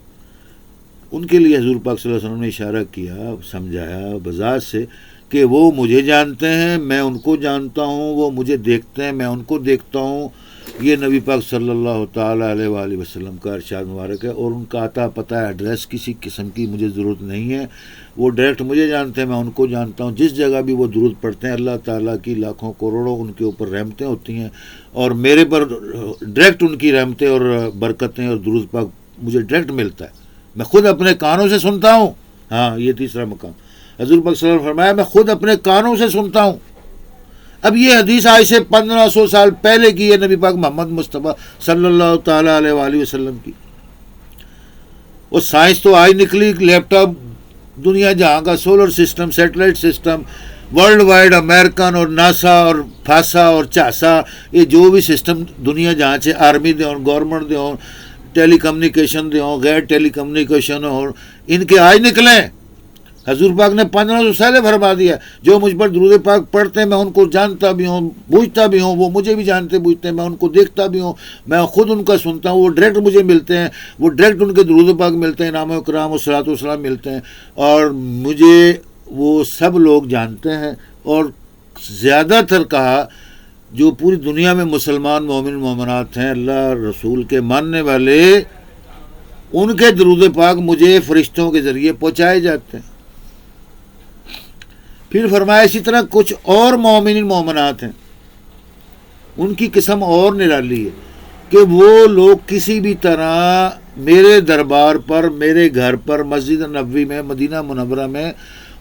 ان کے لیے حضور پاک صلی اللہ علیہ وسلم نے اشارہ کیا، سمجھایا بذات سے کہ وہ مجھے جانتے ہیں، میں ان کو جانتا ہوں، وہ مجھے دیکھتے ہیں، میں ان کو دیکھتا ہوں. یہ نبی پاک صلی اللہ تعالیٰ علیہ وآلہ وسلم کا ارشاد مبارک ہے. اور ان کا عطا پتہ ایڈریس کسی قسم کی مجھے ضرورت نہیں ہے. وہ ڈائریکٹ مجھے جانتے ہیں، میں ان کو جانتا ہوں. جس جگہ بھی وہ درود پڑھتے ہیں اللہ تعالیٰ کی لاکھوں کروڑوں ان کے اوپر رحمتیں ہوتی ہیں، اور میرے پر ڈائریکٹ ان کی رحمتیں اور برکتیں اور درود پاک مجھے ڈائریکٹ ملتا ہے. میں خود اپنے کانوں سے سنتا ہوں. ہاں، یہ تیسرا مقام. حضور پاک صلی اللہ علیہ وسلم نے فرمایا میں خود اپنے کانوں سے سنتا ہوں. اب یہ حدیث آج سے 1500 سال پہلے کی ہے نبی پاک محمد مصطفیٰ صلی اللہ تعالیٰ علیہ وآلہ وسلم کی. وہ سائنس تو آج نکلی، لیپ ٹاپ دنیا جہاں کا، solar system, satellite system, world wide, American اور ناسا اور فاسا اور چاسا، یہ جو بھی سسٹم دنیا جہاں سے آرمی دے ہوں، گورنمنٹ دے ہوں، ٹیلی کمیونیکیشن دے ہوں، غیر ٹیلی کمیونیکیشن ہوں، ان کے آج نکلیں. حضور پاک نے 1500 سال فرما دیا جو مجھ پر درود پاک پڑھتے ہیں میں ان کو جانتا بھی ہوں، بوجھتا بھی ہوں، وہ مجھے بھی جانتے بوجھتے ہیں، میں ان کو دیکھتا بھی ہوں، میں خود ان کا سنتا ہوں، وہ ڈائریکٹ مجھے ملتے ہیں، وہ ڈائریکٹ ان کے درود پاک ملتے ہیں، انعام و کرام و صلاۃ و سلام ملتے ہیں، اور مجھے وہ سب لوگ جانتے ہیں. اور زیادہ تر کہا جو پوری دنیا میں مسلمان مومن مومنات ہیں، اللہ رسول کے ماننے والے، ان کے درود پاک مجھے فرشتوں کے ذریعے پہنچائے جاتے ہیں. پھر فرمایا اسی طرح کچھ اور مومن مومنات ہیں، ان کی قسم اور نرالی ہے کہ وہ لوگ کسی بھی طرح میرے دربار پر، میرے گھر پر، مسجد نبوی میں، مدینہ منورہ میں،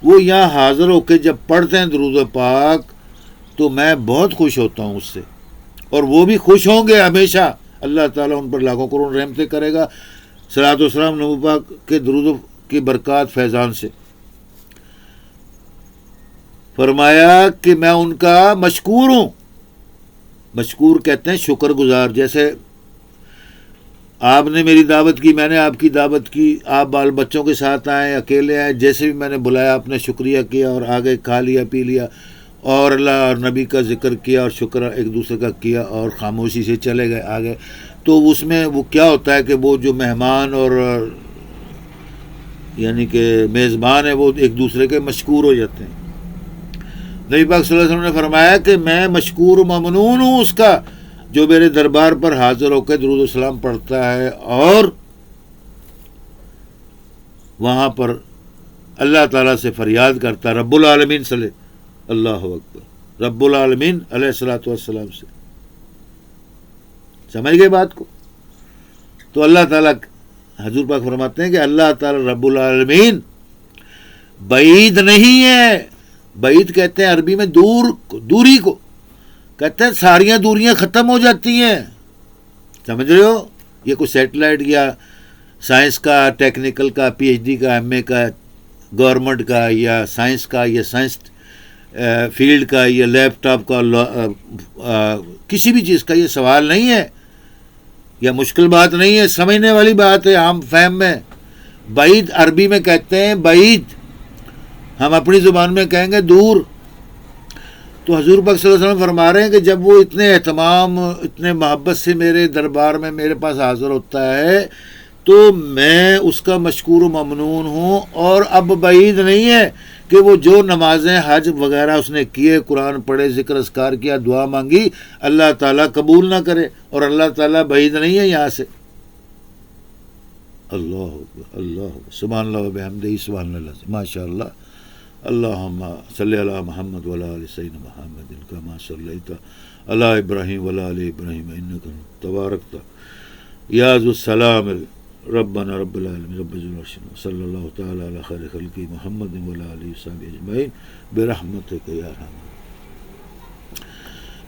وہ یہاں حاضر ہو کے جب پڑھتے ہیں درود پاک تو میں بہت خوش ہوتا ہوں اس سے، اور وہ بھی خوش ہوں گے ہمیشہ. اللہ تعالیٰ ان پر لاکھوں کروڑ رحمتیں کرے گا صلاۃ و سلام نبی پاک کے درود کی برکات فیضان سے. فرمایا کہ میں ان کا مشکور ہوں. مشکور کہتے ہیں شکر گزار. جیسے آپ نے میری دعوت کی، میں نے آپ کی دعوت کی، آپ بال بچوں کے ساتھ آئے، اکیلے آئے، جیسے بھی میں نے بلایا آپ نے شکریہ کیا اور آگے کھا لیا پی لیا اور اللہ اور نبی کا ذکر کیا اور شکر ایک دوسرے کا کیا اور خاموشی سے چلے گئے آگے. تو اس میں وہ کیا ہوتا ہے کہ وہ جو مہمان اور یعنی کہ میزبان ہے وہ ایک دوسرے کے مشکور ہو جاتے ہیں. نبی پاک صلی اللہ علیہ وسلم نے فرمایا کہ میں مشکور و ممنون ہوں اس کا جو میرے دربار پر حاضر ہو کے درود و سلام پڑھتا ہے اور وہاں پر اللہ تعالیٰ سے فریاد کرتا ہے رب العالمین صلی اللہ اکبر، رب العالمین علیہ الصلوۃ والسلام سے. سمجھ گئے بات کو؟ تو اللہ تعالیٰ، حضور پاک فرماتے ہیں کہ اللہ تعالیٰ رب العالمین بعید نہیں ہے. بعید کہتے ہیں عربی میں دوری کو کہتے ہیں، ساریاں دوریاں ختم ہو جاتی ہیں. سمجھ رہے ہو؟ یہ کوئی سیٹلائٹ یا سائنس کا، ٹیکنیکل کا، پی ایچ ڈی کا، ایم اے کا، گورنمنٹ کا یا سائنس کا یا سائنس فیلڈ کا یا لیپ ٹاپ کا، کسی بھی چیز کا یہ سوال نہیں ہے یا مشکل بات نہیں ہے، سمجھنے والی بات ہے عام فہم میں. بعید عربی میں کہتے ہیں بعید، ہم اپنی زبان میں کہیں گے دور. تو حضور پاک صلی اللہ علیہ وسلم فرما رہے ہیں کہ جب وہ اتنے اہتمام، اتنے محبت سے میرے دربار میں میرے پاس حاضر ہوتا ہے تو میں اس کا مشکور و ممنون ہوں. اور اب بعید نہیں ہے کہ وہ جو نمازیں حج وغیرہ اس نے کیے، قرآن پڑھے، ذکر اذکار کیا، دعا مانگی، اللہ تعالیٰ قبول نہ کرے. اور اللہ تعالیٰ بعید نہیں ہے یہاں سے. اللہ اللہ سبحان اللہ و بحمدہ سبحان اللہ، ماشاء اللہ. اللہم صلی علی محمد وعلی آل سیدنا محمد کما صلیت علی ابراہیم وعلی آل ابراہیم انک تبارکت یا ذو السلام ربنا رب العالمین رب ذی العرش صلی اللہ تعالی علی خیر خلقہ محمد وعلی آلہ وصحبہ اجمعین برحمتک یا ارحم.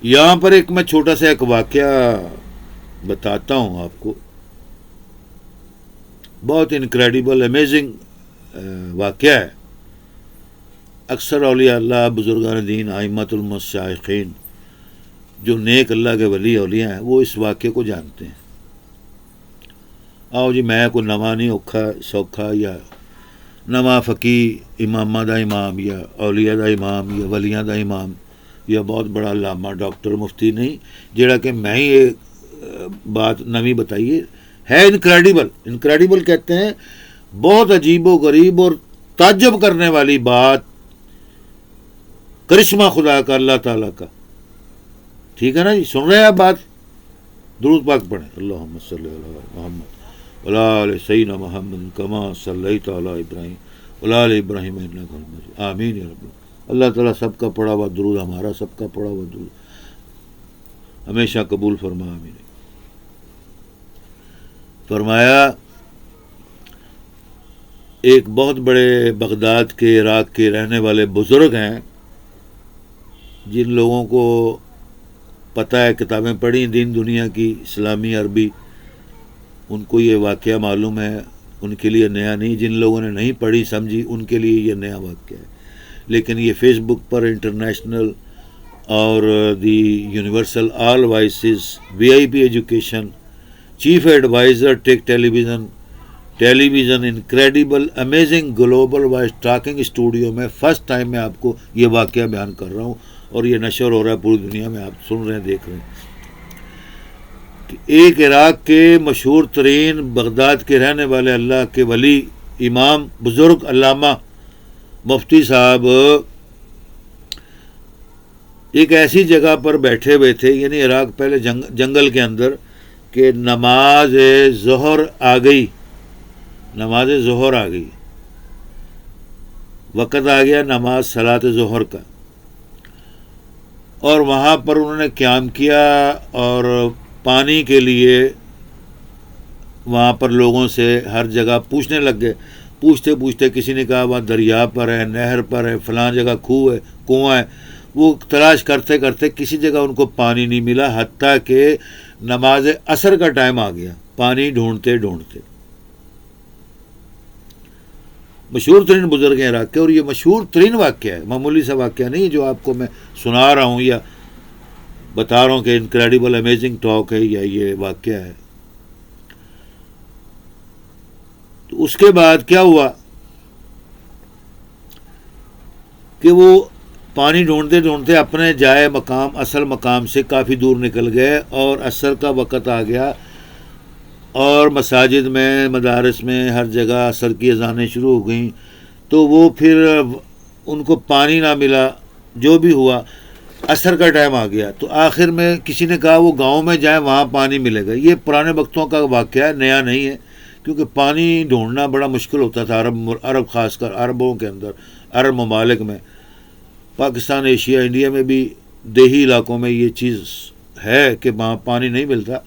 یہاں پر میں چھوٹا سا ایک واقعہ بتاتا ہوں آپ کو، بہت انکریڈیبل امیزنگ واقعہ ہے. اکثر اولیاء اللہ، بزرگان دین، ائمۃ المشائخین، جو نیک اللہ کے ولی اولیاء ہیں وہ اس واقعے کو جانتے ہیں. آؤ جی، میں کوئی نواں نہیں اوکھا سوکھا یا نواں فقی امامہ دا امام یا اولیاء دا امام یا ولیاں دا امام یا بہت بڑا علامہ ڈاکٹر مفتی نہیں جڑا کہ میں ہی یہ بات نویں بتائیے. ہے انکریڈیبل. انکریڈیبل کہتے ہیں بہت عجیب و غریب اور تعجب کرنے والی بات، کرشمہ خدا کا، اللہ تعالیٰ کا. ٹھیک ہے نا جی، سن رہے ہیں آپ بات؟ درود پاک پڑھیں. اللہم صلی علی محمد وعلی آل سیدنا محمد کما صلیت علی ابراہیم وعلی آل ابراہیم انک حمید مجید. آمین یا رب. اللہ تعالیٰ سب کا پڑھا ہوا درود، ہمارا سب کا پڑھا ہوا درود ہمیشہ قبول فرما. آمین. فرمایا ایک بہت بڑے بغداد کے، عراق کے رہنے والے بزرگ ہیں، جن لوگوں کو پتہ ہے، کتابیں پڑھی دین دنیا کی، اسلامی، عربی، ان کو یہ واقعہ معلوم ہے، ان کے لیے نیا نہیں. جن لوگوں نے نہیں پڑھی سمجھی ان کے لیے یہ نیا واقعہ ہے. لیکن یہ فیس بک پر انٹرنیشنل اور the universal all voices VIP education chief adviser tech television incredible amazing global voice talking studio میں فرسٹ ٹائم میں آپ کو یہ واقعہ بیان کر رہا ہوں، اور یہ نشر ہو رہا ہے پوری دنیا میں، آپ سن رہے ہیں، دیکھ رہے ہیں کہ ایک عراق کے مشہور ترین، بغداد کے رہنے والے اللہ کے ولی، امام، بزرگ، علامہ، مفتی صاحب ایک ایسی جگہ پر بیٹھے ہوئے تھے، یعنی عراق پہلے جنگل کے اندر، کہ نماز ظہر آ گئی، وقت آ گیا نماز صلاۃ ظہر کا، اور وہاں پر انہوں نے قیام کیا اور پانی کے لیے وہاں پر لوگوں سے ہر جگہ پوچھنے لگ گئے. پوچھتے کسی نے کہا وہاں دریا پر ہے، نہر پر ہے، فلاں جگہ کھوہ ہے، کنواں ہے. وہ تلاش کرتے کسی جگہ ان کو پانی نہیں ملا، حتیٰ کہ نماز عصر کا ٹائم آ گیا، پانی ڈھونڈتے. مشہور ترین بزرگ ہیں عراق کے، اور یہ مشہور ترین واقعہ ہے، معمولی سا واقعہ نہیں ہے جو آپ کو میں سنا رہا ہوں یا بتا رہا ہوں کہ انکریڈیبل امیزنگ ٹاک ہے یا یہ واقعہ ہے. تو اس کے بعد کیا ہوا کہ وہ پانی ڈھونڈتے اپنے جائے مقام، اصل مقام سے کافی دور نکل گئے، اور عصر کا وقت آ گیا، اور مساجد میں، مدارس میں، ہر جگہ عصر کی اذانیں شروع ہو گئیں. تو وہ پھر ان کو پانی نہ ملا، جو بھی ہوا، عصر کا ٹائم آ گیا. تو آخر میں کسی نے کہا وہ گاؤں میں جائیں، وہاں پانی ملے گا. یہ پرانے وقتوں کا واقعہ ہے، نیا نہیں ہے، کیونکہ پانی ڈھونڈنا بڑا مشکل ہوتا تھا عرب، خاص کر عربوں کے اندر، عرب ممالک میں، پاکستان، ایشیا، انڈیا میں بھی دیہی علاقوں میں یہ چیز ہے کہ وہاں پانی نہیں ملتا.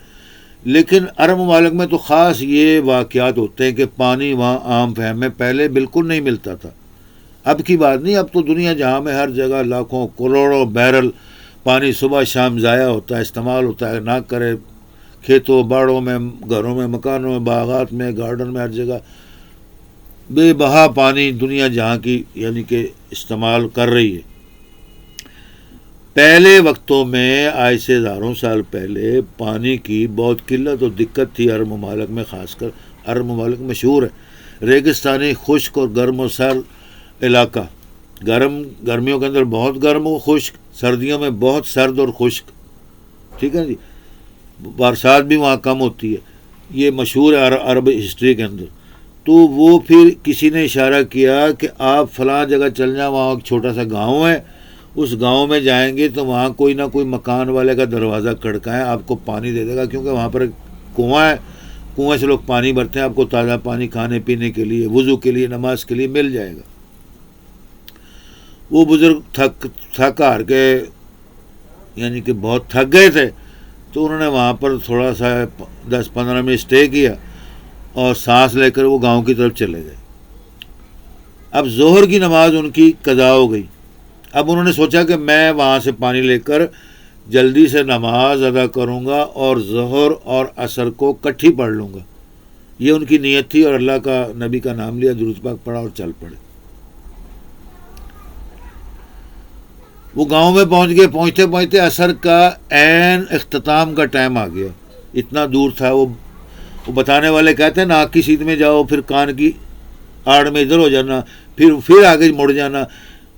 لیکن عرب ممالک میں تو خاص یہ واقعات ہوتے ہیں کہ پانی وہاں عام فہم میں پہلے بالکل نہیں ملتا تھا. اب کی بات نہیں، اب تو دنیا جہاں میں ہر جگہ لاکھوں کروڑوں بیرل پانی صبح شام ضائع ہوتا ہے، استعمال ہوتا ہے، نہ کرے، کھیتوں، باڑوں میں، گھروں میں، مکانوں میں، باغات میں، گارڈن میں، ہر جگہ بے بہا پانی دنیا جہاں کی یعنی کہ استعمال کر رہی ہے. پہلے وقتوں میں، آج سے ہزاروں سال پہلے، پانی کی بہت قلت اور دقت تھی عرب ممالک میں. خاص کر عرب ممالک مشہور ہے ریگستانی، خشک اور گرم و سرد علاقہ. گرمیوں کے اندر بہت گرم و خشک، سردیوں میں بہت سرد اور خشک. ٹھیک ہے جی، برسات بھی وہاں کم ہوتی ہے. یہ مشہور ہے عرب ہسٹری کے اندر. تو وہ پھر کسی نے اشارہ کیا کہ آپ فلاں جگہ چل جائیں، وہاں ایک چھوٹا سا گاؤں ہے، اس گاؤں میں جائیں گے تو وہاں کوئی نہ کوئی مکان والے کا دروازہ کھڑکائیں، آپ کو پانی دے دے گا، کیونکہ وہاں پر ایک کنواں ہے، کنویں سے لوگ پانی بھرتے ہیں، آپ کو تازہ پانی کھانے پینے کے لیے، وضو کے لیے، نماز کے لیے مل جائے گا. وہ بزرگ تھک ہار کے یعنی کہ بہت تھک گئے تھے، تو انہوں نے وہاں پر تھوڑا سا 10-15 منٹ اسٹے کیا اور سانس لے کر وہ گاؤں کی طرف چلے گئے. اب ظہر کی نماز ان کی قضا ہو گئی. اب انہوں نے سوچا کہ میں وہاں سے پانی لے کر جلدی سے نماز ادا کروں گا اور ظہر اور عصر کو کٹھی پڑھ لوں گا. یہ ان کی نیت تھی، اور اللہ کا، نبی کا نام لیا، درود پاک پڑھا اور چل پڑے. وہ گاؤں میں پہنچ گئے. پہنچتے عصر کا عین اختتام کا ٹائم آ گیا. اتنا دور تھا. وہ بتانے والے کہتے ہیں ناک کی سیدھ میں جاؤ، پھر کان کی آڑ میں ادھر ہو جانا، پھر آگے مڑ جانا.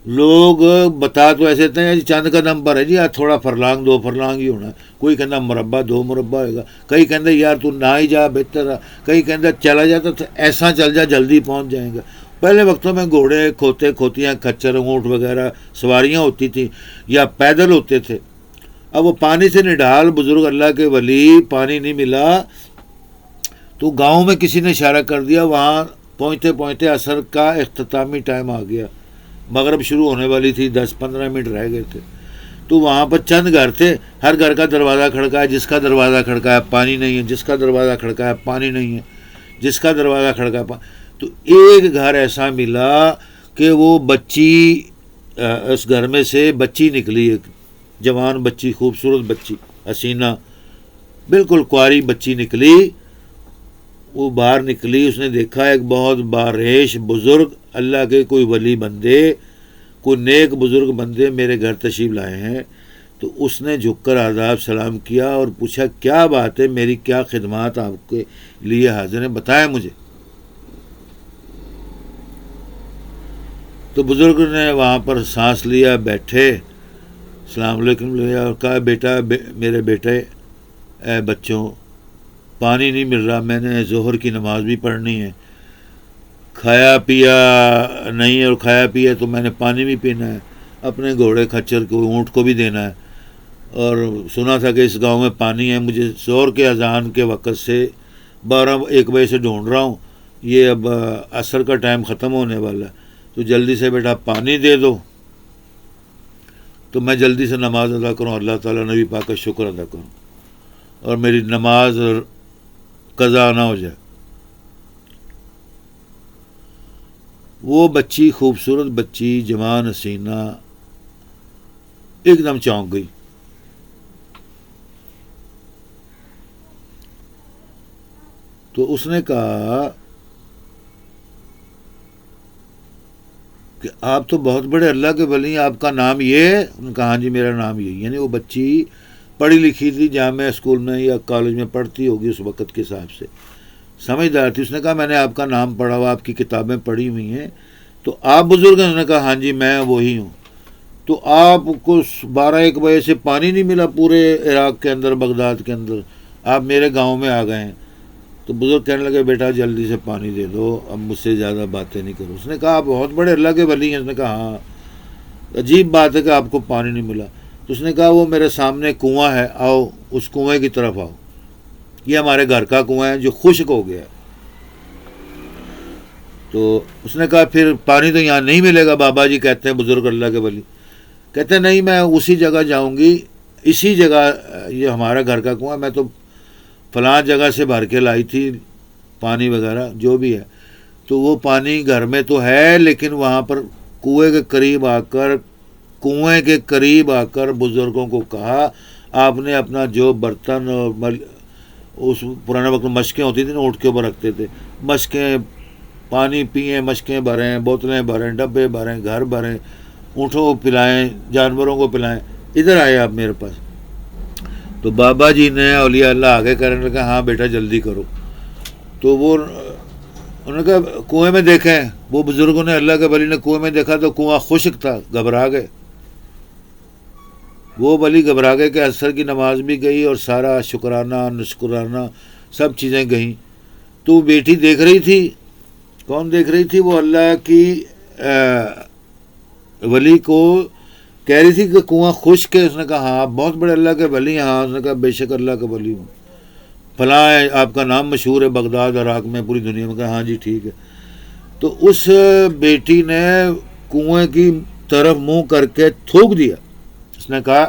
لوگ بتا تو ایسے تھے جی چند قدم پر ہے جی، آج تھوڑا فرلانگ 2 فرلانگ ہی ہونا ہے، کوئی کہنا مربع 2 مربع ہوئے گا، کئی کہتے یار تو نہ ہی جا بہتر ہے، کئی کہتے چلا جاتا تو ایسا چل جا جلدی پہنچ جائیں گا۔ پہلے وقتوں میں گھوڑے، کھوتے، کھوتیاں، کچر، اونٹ وغیرہ سواریاں ہوتی تھیں یا پیدل ہوتے تھے۔ اب وہ پانی سے نڈال بزرگ اللہ کے ولی، پانی نہیں ملا تو گاؤں میں کسی نے اشارہ کر دیا، وہاں پہنچتے پہنچتے عصر کا اختتامی ٹائم آ گیا، مغرب شروع ہونے والی تھی، 10-15 منٹ رہ گئے تھے، تو وہاں پر چند گھر تھے، ہر گھر کا دروازہ کھڑکایا، جس کا دروازہ کھڑکایا پانی نہیں ہے، جس کا دروازہ کھڑکایا پانی نہیں ہے، جس کا دروازہ کھڑکایا تو ایک گھر ایسا ملا کہ وہ بچی، اس گھر میں سے بچی نکلی، ایک جوان بچی، خوبصورت بچی، حسینہ، بالکل کواری بچی نکلی۔ وہ باہر نکلی، اس نے دیکھا ایک بہت بارش بزرگ اللہ کے کوئی ولی بندے، کوئی نیک بزرگ بندے میرے گھر تشریف لائے ہیں، تو اس نے جھک کر آداب سلام کیا اور پوچھا کیا بات ہے، میری کیا خدمات آپ کے لیے حاضر ہیں، بتائیں مجھے۔ تو بزرگ نے وہاں پر سانس لیا، بیٹھے، السلام علیکم لیا اور کہا بیٹا، میرے بیٹے، اے بچوں، پانی نہیں مل رہا، میں نے ظہر کی نماز بھی پڑھنی ہے، کھایا پیا نہیں، اور کھایا پیا تو میں نے پانی بھی پینا ہے، اپنے گھوڑے کھچر کو، اونٹ کو بھی دینا ہے، اور سنا تھا کہ اس گاؤں میں پانی ہے، مجھے ظہر کے اذان کے وقت سے 12-1 بجے سے ڈھونڈ رہا ہوں، یہ اب عصر کا ٹائم ختم ہونے والا ہے، تو جلدی سے بیٹا پانی دے دو تو میں جلدی سے نماز ادا کروں، اللہ تعالیٰ نبی پاک کا شکر ادا کروں اور میری نماز قضا نہ ہو جائے۔ وہ بچی، خوبصورت بچی، جوان حسینہ، ایک دم چونک گئی۔ تو اس نے کہا کہ آپ تو بہت بڑے اللہ کے ولی ہیں، آپ کا نام یہ ہے؟ انہوں نے کہا ہاں جی میرا نام یہی، یعنی وہ بچی پڑھی لکھی تھی، جامعہ اسکول میں یا کالج میں پڑھتی ہوگی اس وقت کے حساب سے، سمجھدار تھی۔ اس نے کہا میں نے آپ کا نام پڑھا ہوا، آپ کی کتابیں پڑھی ہوئی ہیں، تو آپ بزرگ ہیں؟ انہوں نے کہا ہاں جی میں وہی ہوں۔ تو آپ کو 12-1 بجے سے پانی نہیں ملا پورے عراق کے اندر، بغداد کے اندر، آپ میرے گاؤں میں آ گئے ہیں؟ تو بزرگ کہنے لگے بیٹا جلدی سے پانی دے دو، اب مجھ سے زیادہ باتیں نہیں کرو۔ اس نے کہا آپ بہت بڑے اللہ کے ولی ہیں؟ اس نے کہا ہاں، عجیب بات ہے کہ آپ کو پانی نہیں ملا۔ تو اس نے کہا وہ میرے سامنے کنواں ہے، آؤ اس کنویں کی طرف آؤ، یہ ہمارے گھر کا کنواں ہے جو خشک ہو گیا ہے۔ تو اس نے کہا پھر پانی تو یہاں نہیں ملے گا، بابا جی کہتے ہیں بزرگ اللہ کے ولی، کہتے ہیں نہیں میں اسی جگہ جاؤں گی، اسی جگہ، یہ ہمارا گھر کا کنواں، میں تو فلاں جگہ سے بھر کے لائی تھی پانی وغیرہ جو بھی ہے، تو وہ پانی گھر میں تو ہے، لیکن وہاں پر کنویں کے قریب آ کر بزرگوں کو کہا آپ نے اپنا جو برتن اور اس پرانے وقت میں مشقیں ہوتی تھیں نا، اونٹ کے اوپر رکھتے تھے، مشقیں، پانی پئیں، مشقیں بھریں، بوتلیں بھریں، ڈبے بھریں، گھر بھریں، اونٹوں کو پلائیں، جانوروں کو پلائیں، ادھر آئے آپ میرے پاس۔ تو بابا جی نے اولیاء اللہ آگے کرنے لگا ہاں بیٹا جلدی کرو۔ تو وہ انہوں نے کہا کنویں میں دیکھیں، وہ بزرگوں نے، اللہ کے ولی نے کنویں میں دیکھا تو کنواں خشک تھا، گھبرا گئے، وہ ولی گھبرا گئے کہ عصر کی نماز بھی گئی اور سارا شکرانہ نشکرانہ سب چیزیں گئیں۔ تو وہ بیٹی دیکھ رہی تھی، کون دیکھ رہی تھی؟ وہ اللہ کی ولی کو کہہ رہی تھی کہ کنواں خشک ہے۔ اس نے کہا ہاں بہت بڑے اللہ کے ولی ہیں؟ ہاں۔ اس نے کہا بے شک اللہ کا ولی ہوں، فلاں آپ کا نام مشہور ہے بغداد عراق میں، پوری دنیا میں۔ کہا ہاں جی ٹھیک ہے۔ تو اس بیٹی نے کنویں کی طرف منہ کر کے تھوک دیا، اس نے کہا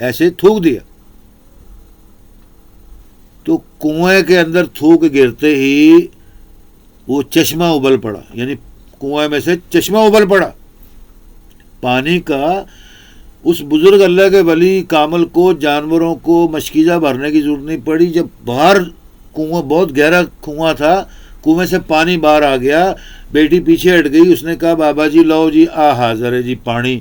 ایسے تھوک دیا، تو کنویں کے اندر تھوک گرتے ہی وہ چشمہ ابل پڑا، یعنی کنویں میں سے چشمہ ابل پڑا پانی کا۔ اس بزرگ اللہ کے ولی کامل کو جانوروں کو مشکیزہ بھرنے کی ضرورت نہیں پڑی، جب باہر کنواں، بہت گہرا کنواں تھا، کنویں سے پانی باہر آ گیا، بیٹی پیچھے ہٹ گئی۔ اس نے کہا بابا جی لو جی آ حاضر ہے جی پانی،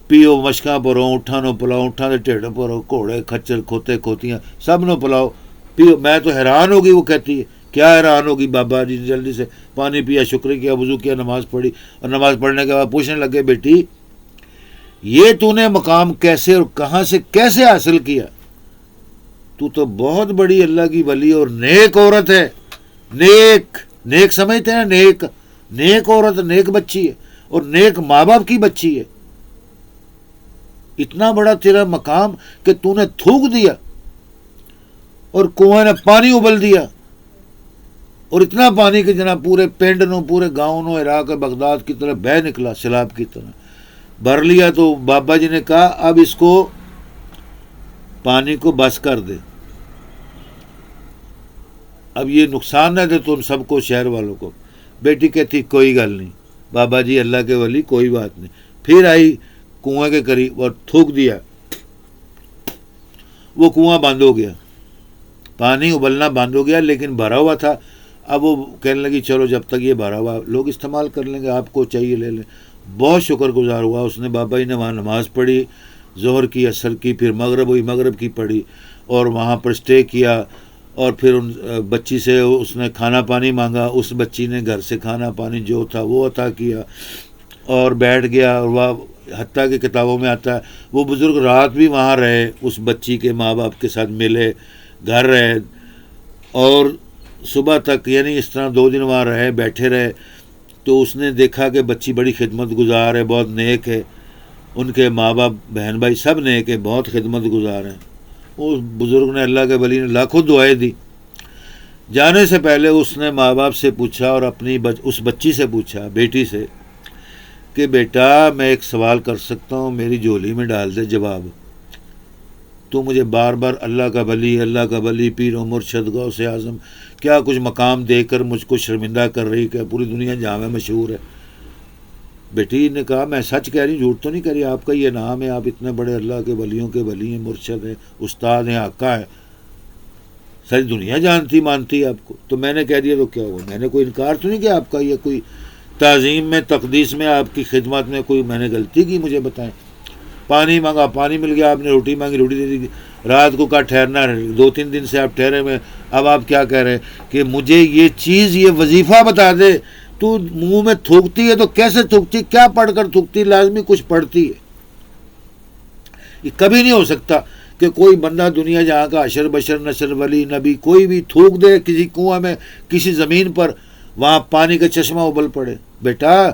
پیو، مشکاں پرو، اونٹھاں نو پلاؤ، اونٹھاں دے ٹھڈ پرو، گھوڑے کھچر کھوتے کھوتیاں سب نو پلاؤ، پیو۔ میں تو حیران ہو گئی، وہ کہتی ہے کیا حیران ہوگی بابا جی نے جلدی سے پانی پیا، شکر کیا، وضو کیا، نماز پڑھی، اور نماز پڑھنے کے بعد پوچھنے لگے بیٹی یہ تو نے مقام کیسے اور کہاں سے کیسے حاصل کیا؟ تو بہت بڑی اللہ کی ولی اور نیک عورت ہے، نیک سمجھتے ہیں، نیک عورت، نیک بچی ہے اور نیک ماں باپ کی بچی ہے. اتنا بڑا تیرا مقام کہ تو نے تھوک دیا اور کنویں نے پانی ابل دیا، اور اتنا پانی کہ جناب پورے پنڈ نو، پورے گاؤں نو، عراق بغداد کی طرح بہہ نکلا، سیلاب کی طرح بھر لیا. تو بابا جی نے کہا اب اس کو پانی کو بس کر دے، اب یہ نقصان نہ دے تم سب کو، شہر والوں کو. بیٹی کہتی کوئی گل نہیں بابا جی اللہ کے ولی، کوئی بات نہیں. پھر آئی کنویں کے قریب اور تھوک دیا، وہ کنواں بند ہو گیا، پانی ابلنا بند ہو گیا، لیکن بھرا ہوا تھا. اب وہ کہنے لگی چلو جب تک یہ بھرا ہوا لوگ استعمال کر لیں گے، آپ کو چاہیے لے لیں. بہت شکر گزار ہوا اس نے. بابا جی نے وہاں نماز پڑھی، ظہر کی، عصر کی، پھر مغرب ہوئی، مغرب کی پڑھی، اور وہاں پر اسٹے کیا. اور پھر ان بچی سے اس نے کھانا پانی مانگا، اس بچی نے گھر سے کھانا پانی جو تھا وہ عطا کیا، اور بیٹھ گیا. اور وہ حتیٰ کہ کتابوں میں آتا ہے وہ بزرگ رات بھی وہاں رہے، اس بچی کے ماں باپ کے ساتھ ملے، گھر رہے، اور صبح تک، یعنی اس طرح 2 دن وہاں رہے، بیٹھے رہے. تو اس نے دیکھا کہ بچی بڑی خدمت گزار ہے، بہت نیک ہے، ان کے ماں باپ بہن بھائی سب نیک ہیں، بہت خدمت گزار ہیں. اس بزرگ نے، اللہ کے ولی نے لاکھوں دعائیں دی. جانے سے پہلے اس نے ماں باپ سے پوچھا اور اپنی اس بچی سے پوچھا، بیٹی سے، کہ بیٹا میں ایک سوال کر سکتا ہوں، میری جھولی میں ڈال دے جواب. تو مجھے بار بار اللہ کا ولی، پیر و مرشد، غوث اعظم، کیا کچھ مقام دے کر مجھ کو شرمندہ کر رہی کہ پوری دنیا جہاں میں مشہور ہے. بیٹی نے کہا میں سچ کہہ رہی ہوں، جھوٹ تو نہیں کہہ رہی، آپ کا یہ نام ہے، آپ اتنے بڑے اللہ کے ولیوں کے ولی ہیں، مرشد ہیں، استاد ہیں، آقا ہیں، ساری دنیا جانتی مانتی ہے آپ کو. تو میں نے کہہ دیا تو کیا ہوا، میں نے کوئی انکار تو نہیں کیا آپ کا، یہ کوئی تعظیم میں، تقدیس میں، آپ کی خدمت میں کوئی میں نے غلطی کی، مجھے بتائیں. پانی مانگا، پانی مل گیا، آپ نے روٹی مانگی، روٹی دے دی. رات کو کہا ٹھہرنا، 2-3 دن سے آپ ٹھہرے ہوئے. اب آپ کیا کہہ رہے ہیں کہ مجھے یہ چیز، یہ وظیفہ بتا دے. تو منہ میں تھوکتی ہے تو کیسے تھوکتی، کیا پڑھ کر تھوکتی؟ لازمی کچھ پڑھتی ہے. یہ کبھی نہیں ہو سکتا کہ کوئی بندہ دنیا جہاں کا اشر بشر نشر ولی نبی کوئی بھی تھوک دے کسی کنویں میں، کسی زمین پر، وہاں پانی کا چشمہ ابل پڑے. بیٹا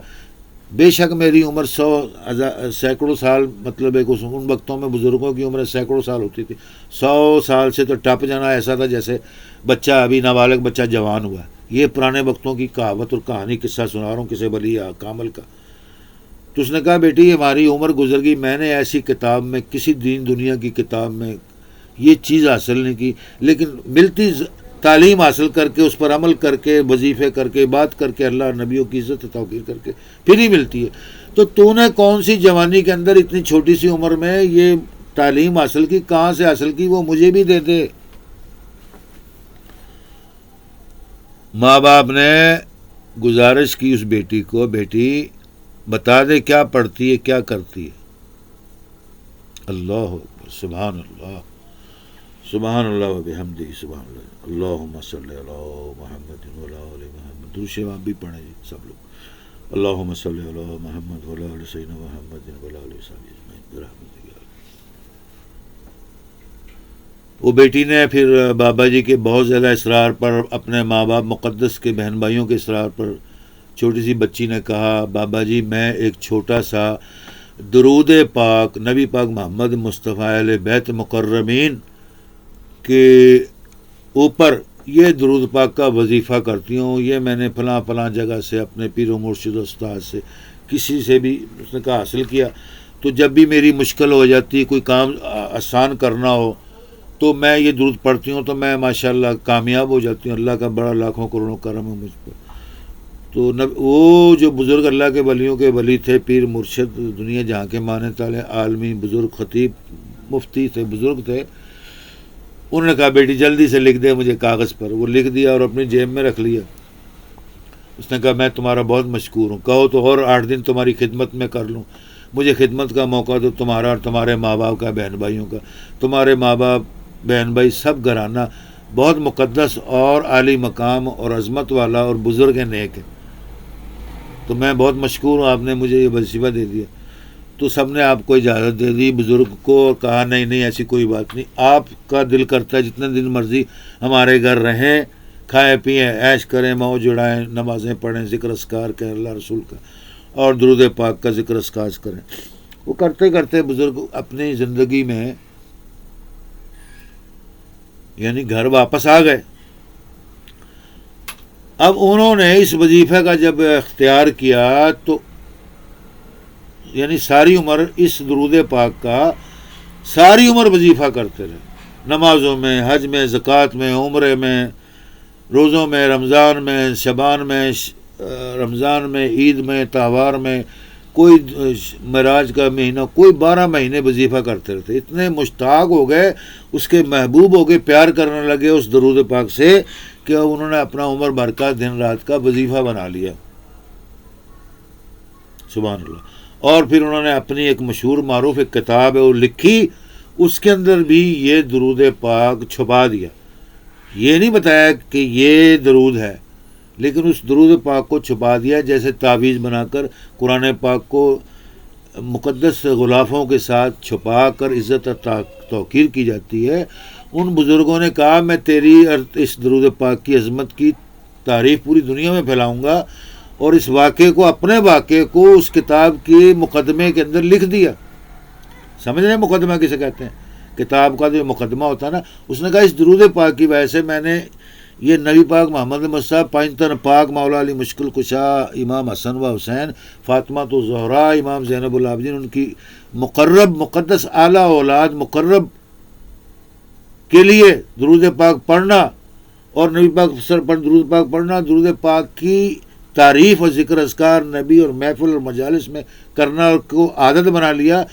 بے شک میری عمر 100 سینکڑوں سال، مطلب ایک ان وقتوں میں بزرگوں کی عمر سینکڑوں سال ہوتی تھی، 100 سال سے تو ٹپ جانا ایسا تھا جیسے بچہ ابھی نابالغ بچہ جوان ہوا. یہ پرانے وقتوں کی کہاوت اور کہانی، قصہ سنا رہا ہوں کسی ولی کامل کا. تو اس نے کہا بیٹی ہماری عمر گزر گئی، میں نے ایسی کتاب میں، کسی دین دنیا کی کتاب میں یہ چیز حاصل نہیں کی، لیکن ملتی تعلیم حاصل کر کے، اس پر عمل کر کے، وظیفے کر کے، بات کر کے، اللہ نبیوں کی عزت توقیر کر کے پھر ہی ملتی ہے. تو نے کون سی جوانی کے اندر اتنی چھوٹی سی عمر میں یہ تعلیم حاصل کی، کہاں سے حاصل کی، وہ مجھے بھی دے دے. ماں باپ نے گزارش کی اس بیٹی کو، بیٹی بتا دے کیا پڑھتی ہے، کیا کرتی ہے. اللہ اکبر، سبحان اللہ، سبحان اللہ و بحمدہ، سبحان اللہ. اللہم صلی علی محمد و علی آل محمد. درود شریف آپ بھی پڑھیں جی سب لوگ. اللہم صلی علی محمد و علی آل سیدنا محمد و علی آلہ وصحبہ اجمعین برحمتک. وہ بیٹی نے پھر بابا جی کے بہت زیادہ اصرار پر، اپنے ماں باپ مقدس کے بہن بھائیوں کے اصرار پر، چھوٹی سی بچی نے کہا بابا جی میں ایک چھوٹا سا درود پاک نبی پاک محمد مصطفیٰ اہل بیت مکرمین کے اوپر یہ درود پاک کا وظیفہ کرتی ہوں، یہ میں نے فلاں جگہ سے اپنے پیر و مرشد استاد سے کسی سے بھی اس نے کہا حاصل کیا. تو جب بھی میری مشکل ہو جاتی، کوئی کام آسان کرنا ہو تو میں یہ درود پڑھتی ہوں، تو میں ماشاءاللہ کامیاب ہو جاتی ہوں. اللہ کا بڑا لاکھوں کروڑوں کرم ہے مجھ پر. تو وہ جو بزرگ اللہ کے ولیوں کے ولی تھے، پیر مرشد، دنیا جہاں کے مانے تالے عالمی بزرگ، خطیب، مفتی تھے، بزرگ تھے، انہوں نے کہا بیٹی جلدی سے لکھ دے مجھے کاغذ پر. وہ لکھ دیا اور اپنی جیب میں رکھ لیا. اس نے کہا میں تمہارا بہت مشکور ہوں، کہو تو اور 8 دن تمہاری خدمت میں کر لوں. مجھے خدمت کا موقع دو، تمہارا اور تمہارے ماں باپ کا، بہن بھائیوں کا. تمہارے ماں باپ، بہن بھائی سب گھرانہ بہت مقدس اور عالی مقام اور عظمت والا اور بزرگ نیک ہے. تو میں بہت مشکور ہوں، آپ نے مجھے یہ وظیفہ دے دیا. تو سب نے آپ کو اجازت دے دی بزرگ کو، اور کہا نہیں نہیں ایسی کوئی بات نہیں، آپ کا دل کرتا ہے جتنے دن مرضی ہمارے گھر رہیں، کھائیں پئیں عیش کریں، موج اڑائیں، نمازیں پڑھیں، ذکر اذکار کریں اللہ رسول کا، اور درود پاک کا ذکر اذکار کریں. وہ کرتے کرتے بزرگ اپنی زندگی میں یعنی گھر واپس آ گئے. اب انہوں نے اس وظیفے کا جب اختیار کیا تو یعنی ساری عمر اس درود پاک کا ساری عمر وظیفہ کرتے رہے، نمازوں میں، حج میں، زکوٰۃ میں، عمرے میں، روزوں میں، رمضان میں، شبان میں، رمضان میں، عید میں، تہوار میں، کوئی معراج کا مہینہ، کوئی 12 مہینے وظیفہ کرتے رہتے. اتنے مشتاق ہو گئے، اس کے محبوب ہو گئے، پیار کرنے لگے اس درود پاک سے کہ انہوں نے اپنا عمر بھر کا دن رات کا وظیفہ بنا لیا. سبحان اللہ. اور پھر انہوں نے اپنی ایک مشہور معروف ایک کتاب ہے وہ لکھی، اس کے اندر بھی یہ درود پاک چھپا دیا. یہ نہیں بتایا کہ یہ درود ہے، لیکن اس درود پاک کو چھپا دیا، جیسے تعویذ بنا کر قرآن پاک کو مقدس غلافوں کے ساتھ چھپا کر عزت اور توقیر کی جاتی ہے. ان بزرگوں نے کہا میں تیری اس درود پاک کی عظمت کی تعریف پوری دنیا میں پھیلاؤں گا، اور اس واقعے کو، اپنے واقعے کو اس کتاب کے مقدمے کے اندر لکھ دیا. سمجھ رہے ہیں مقدمہ کسے کہتے ہیں؟ کتاب کا جو مقدمہ ہوتا ہے نا، اس نے کہا اس درود پاک کی وجہ سے میں نے یہ نبی پاک محمد مصطفیٰ، پنجتن پاک، مولا علی مشکل کشا، امام حسن و حسین، فاطمہ تو زہرا، امام زینب العابدین، ان کی مقرب مقدس اعلیٰ اولاد مقرب کے لیے درود پاک پڑھنا، اور نبی پاک سر پر درود پاک پڑھنا، درود پاک کی تعریف اور ذکر اذکار نبی اور محفل اور مجالس میں کرنا اور کو عادت بنا لیا.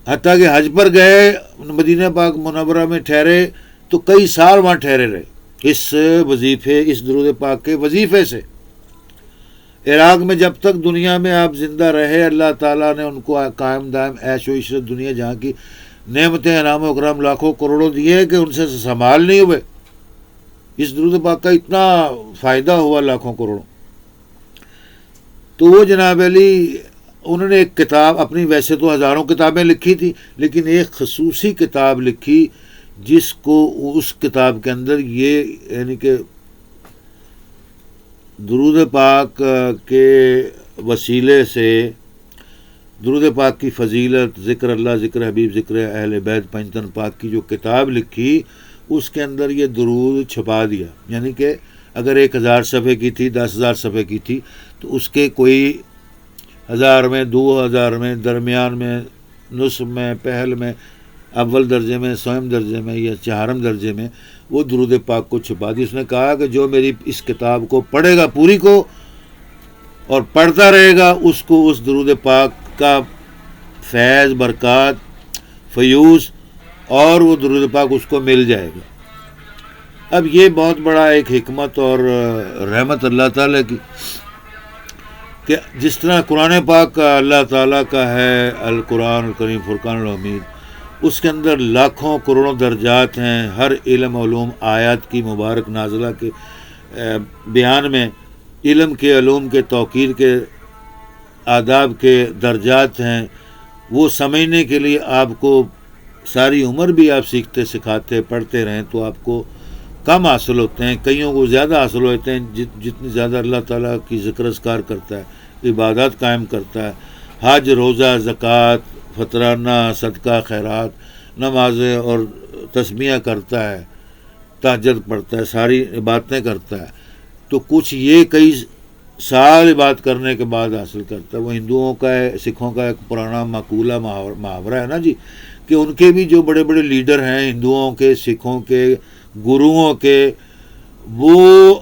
حتیٰ کہ حج پر گئے، مدینہ پاک منورہ میں ٹھہرے تو کئی سال وہاں ٹھہرے رہے اس وظیفے، اس درود پاک کے وظیفے سے. عراق میں جب تک دنیا میں آپ زندہ رہے، اللہ تعالیٰ نے ان کو قائم دائم عیش و عشرت دنیا جہاں کی نعمتیں، انعام و اکرام لاکھوں کروڑوں دیے کہ ان سے سنبھال نہیں ہوئے. اس درود پاک کا اتنا فائدہ ہوا لاکھوں کروڑوں. تو وہ جناب علی انہوں نے ایک کتاب اپنی، ویسے تو ہزاروں کتابیں لکھی تھی، لیکن ایک خصوصی کتاب لکھی جس کو اس کتاب کے اندر یہ یعنی کہ درود پاک کے وسیلے سے، درود پاک کی فضیلت، ذکر اللہ، ذکر حبیب، ذکر اہل بیت، پنجتن پاک کی جو کتاب لکھی، اس کے اندر یہ درود چھپا دیا. یعنی کہ اگر 1000 صفحے کی تھی، 10,000 صفحے کی تھی، تو اس کے کوئی 1000 میں، 2000 میں، درمیان میں، نصف میں، پہل میں، اول درجے میں، سوم درجے میں یا چہارم درجے میں وہ درود پاک کو چھپا دی. اس نے کہا کہ جو میری اس کتاب کو پڑھے گا پوری کو اور پڑھتا رہے گا، اس کو اس درود پاک کا فیض، برکات، فیوز اور وہ درود پاک اس کو مل جائے گا. اب یہ بہت بڑا ایک حکمت اور رحمت اللہ تعالیٰ کی کہ جس طرح قرآن پاک کا اللہ تعالیٰ کا ہے، القرآن الکریم فرقان الحمید، اس کے اندر لاکھوں کروڑوں درجات ہیں. ہر علم، علوم، آیات کی مبارک نازلہ کے بیان میں علم کے، علوم کے، توقیر کے، آداب کے درجات ہیں. وہ سمجھنے کے لیے آپ کو ساری عمر بھی آپ سیکھتے سکھاتے پڑھتے رہیں تو آپ کو کم حاصل ہوتے ہیں، کئیوں کو زیادہ حاصل ہوتے ہیں جتنی زیادہ اللہ تعالیٰ کی ذکر اذکار کرتا ہے، عبادات قائم کرتا ہے، حج، روزہ، زکوٰۃ، فطرانہ، صدقہ، خیرات، نمازیں اور تسبیح کرتا ہے، تہجد پڑھتا ہے، ساری عبادتیں کرتا ہے. تو کچھ یہ کئی سال عبادت کرنے کے بعد حاصل کرتا ہے. وہ ہندوؤں کا ہے، سکھوں کا ایک پرانا مقولہ محاورہ ہے نا جی، کہ ان کے بھی جو بڑے بڑے لیڈر ہیں ہندوؤں کے، سکھوں کے، گروؤں کے، وہ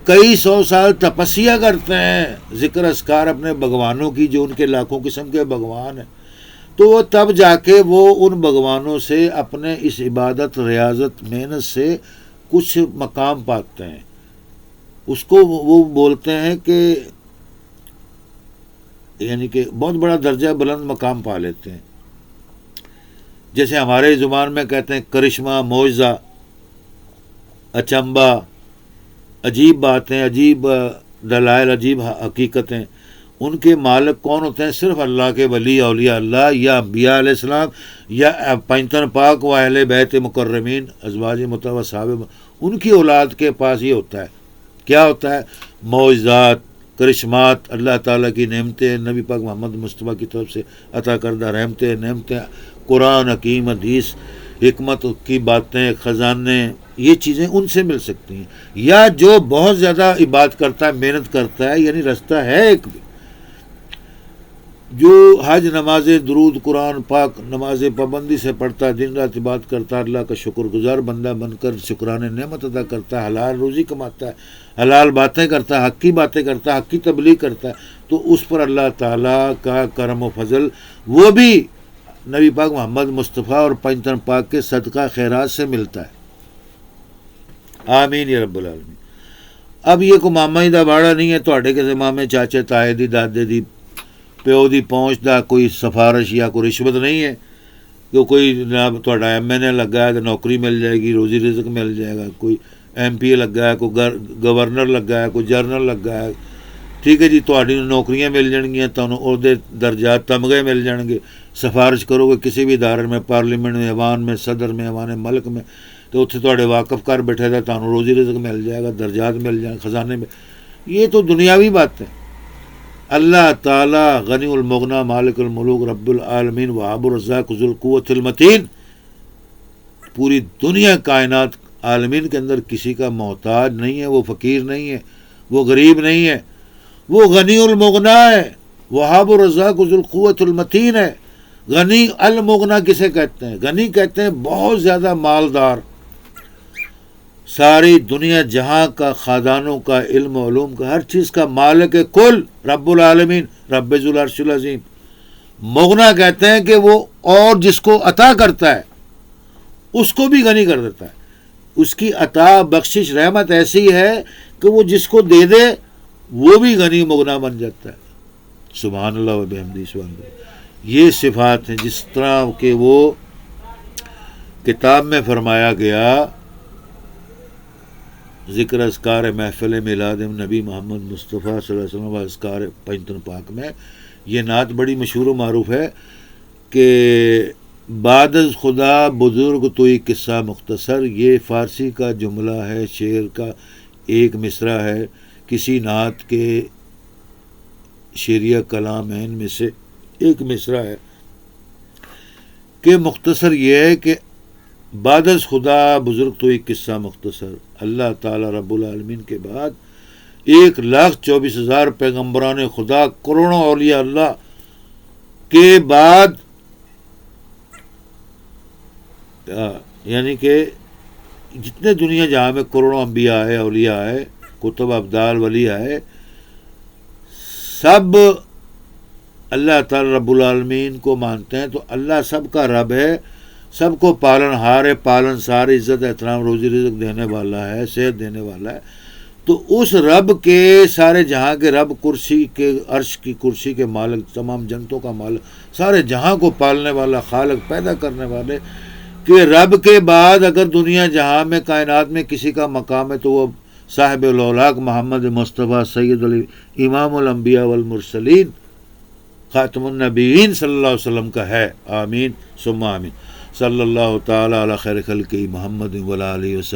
کئی 100 سال تپسیا کرتے ہیں، ذکر اذکار اپنے بھگوانوں کی، جو ان کے لاکھوں قسم کے بھگوان ہیں. تو وہ تب جا کے وہ ان بھگوانوں سے اپنے اس عبادت، ریاضت، محنت سے کچھ مقام پاتے ہیں. اس کو وہ بولتے ہیں کہ یعنی کہ بہت بڑا درجہ، بلند مقام پا لیتے ہیں. جیسے ہمارے زبان میں کہتے ہیں کرشمہ، معجزہ، اچنبا، عجیب باتیں، عجیب دلائل، عجیب حقیقتیں، ان کے مالک کون ہوتے ہیں؟ صرف اللہ کے ولی، اولیاء اللہ، یا انبیاء علیہ السلام، یا پنجتن پاک و اہل بیت مکرمین، ازواج مطہرہ صحابہ، ان کی اولاد کے پاس یہ ہوتا ہے. کیا ہوتا ہے؟ معجزات، کرشمات، اللہ تعالیٰ کی نعمتیں، نبی پاک محمد مصطفیٰ کی طرف سے عطا کردہ نعمتیں، قرآن حکیم، حدیث، حکمت کی باتیں، خزانے، یہ چیزیں ان سے مل سکتی ہیں. یا جو بہت زیادہ عبادت کرتا ہے، محنت کرتا ہے، یعنی رستہ ہے ایک بھی، جو حج، نماز، درود، قرآن پاک، نماز پابندی سے پڑھتا ہے، دن رات عبادت کرتا ہے، اللہ کا شکر گزار بندہ بن کر شکران نعمت ادا کرتا ہے، حلال روزی کماتا ہے، حلال باتیں کرتا ہے، حق کی باتیں کرتا ہے، حق کی تبلیغ کرتا ہے، تو اس پر اللہ تعالیٰ کا کرم و فضل وہ بھی نبی پاک محمد مصطفیٰ اور پنجتن پاک کے صدقہ خیرات سے ملتا ہے. آمین یا رب العالمین. اب یہ کوئی ماما ہی دا باڑا نہیں ہے تواڈے کسے مامے چاچے تائے دی دادے دی پیو دی پہنچ دا کوئی سفارش یا کوئی رشوت نہیں ہے کہ کوئی جناب تھوڑا ایم این اے لگا ہے تو نوکری مل جائے گی، روزی رزق مل جائے گا، کوئی ایم پی اے لگا ہے، کوئی گورنر لگا ہے، کوئی جنرل لگا ہے، ٹھیک ہے جی تھوڑی نوکریاں مل جان گیاں، تمہیں عہدے درجات تمغے مل جان گے، سفارش کرو گے کسی بھی ادارے میں، پارلیمنٹ میں، ایوان میں، صدر میں، ایوان ملک میں، تو اتنے تھوڑے واقف کر بیٹھے تھے، تمہیں روزی رزق مل جائے گا، درجات مل جائیں گے خزانے میں. یہ تو دنیاوی بات ہے. اللہ تعالیٰ غنی المغنی، مالک الملوک، رب العالمین، وہاب الرزاق، ذو القوۃ المتین، پوری دنیا کائنات عالمین کے اندر کسی کا محتاج نہیں ہے، وہ فقیر نہیں ہے، وہ غریب نہیں ہے، وہ غنی المغنی ہے، وہاب الرزاق، ذو القوۃ المتین ہے. غنی المغنی کسے کہتے ہیں؟ غنی کہتے ہیں بہت زیادہ مالدار، ساری دنیا جہاں کا، خادانوں کا، علم و علوم کا، ہر چیز کا مالک کل، رب العالمین، رب ذو العرش العظیم. مغنا کہتے ہیں کہ وہ اور جس کو عطا کرتا ہے اس کو بھی غنی کر دیتا ہے. اس کی عطا، بخشش، رحمت ایسی ہے کہ وہ جس کو دے دے وہ بھی غنی مغنا بن جاتا ہے. سبحان اللہ و بحمدہ سبحان اللہ. یہ صفات ہیں جس طرح کہ وہ کتاب میں فرمایا گیا، ذکر اذکار محفل میلاد نبی محمد مصطفیٰ صلی اللہ علیہ وسلم و اذکار پنجتن پاک میں یہ نعت بڑی مشہور و معروف ہے کہ بعد از خدا بزرگ توئی قصہ مختصر. یہ فارسی کا جملہ ہے، شعر کا ایک مصرع ہے، کسی نعت کے شعریہ کلام ہیں ان میں سے ایک مصرع ہے کہ مختصر یہ ہے کہ بعد از خدا بزرگ تو ایک قصہ مختصر. اللہ تعالیٰ رب العالمین کے بعد 1,24,000 پیغمبران خدا، کروڑوں اولیاء اللہ کے بعد، یعنی کہ جتنے دنیا جہاں میں کروڑوں انبیاء آئے، اولیاء آئے، کتب، ابدال، ولی آئے، سب اللہ تعالیٰ رب العالمین کو مانتے ہیں. تو اللہ سب کا رب ہے، سب کو پالن ہار ہے، پالن سار، عزت احترام، روزی رزق دینے والا ہے، صحت دینے والا ہے. تو اس رب کے، سارے جہاں کے رب، کرسی کے، عرش کی کرسی کے مالک، تمام جنتوں کا مالک، سارے جہاں کو پالنے والا، خالق، پیدا کرنے والے کہ رب کے بعد اگر دنیا جہاں میں، کائنات میں کسی کا مقام ہے تو وہ صاحب الاولاق محمد مصطفیٰ سید امام الانبیاء والمرسلین، خاتم النبیین صلی اللہ علیہ وسلم کا ہے. آمین ثم آمین. صلی اللہ تعالیٰ علی خیر خلقہ محمد وعلی آلہ وسلم.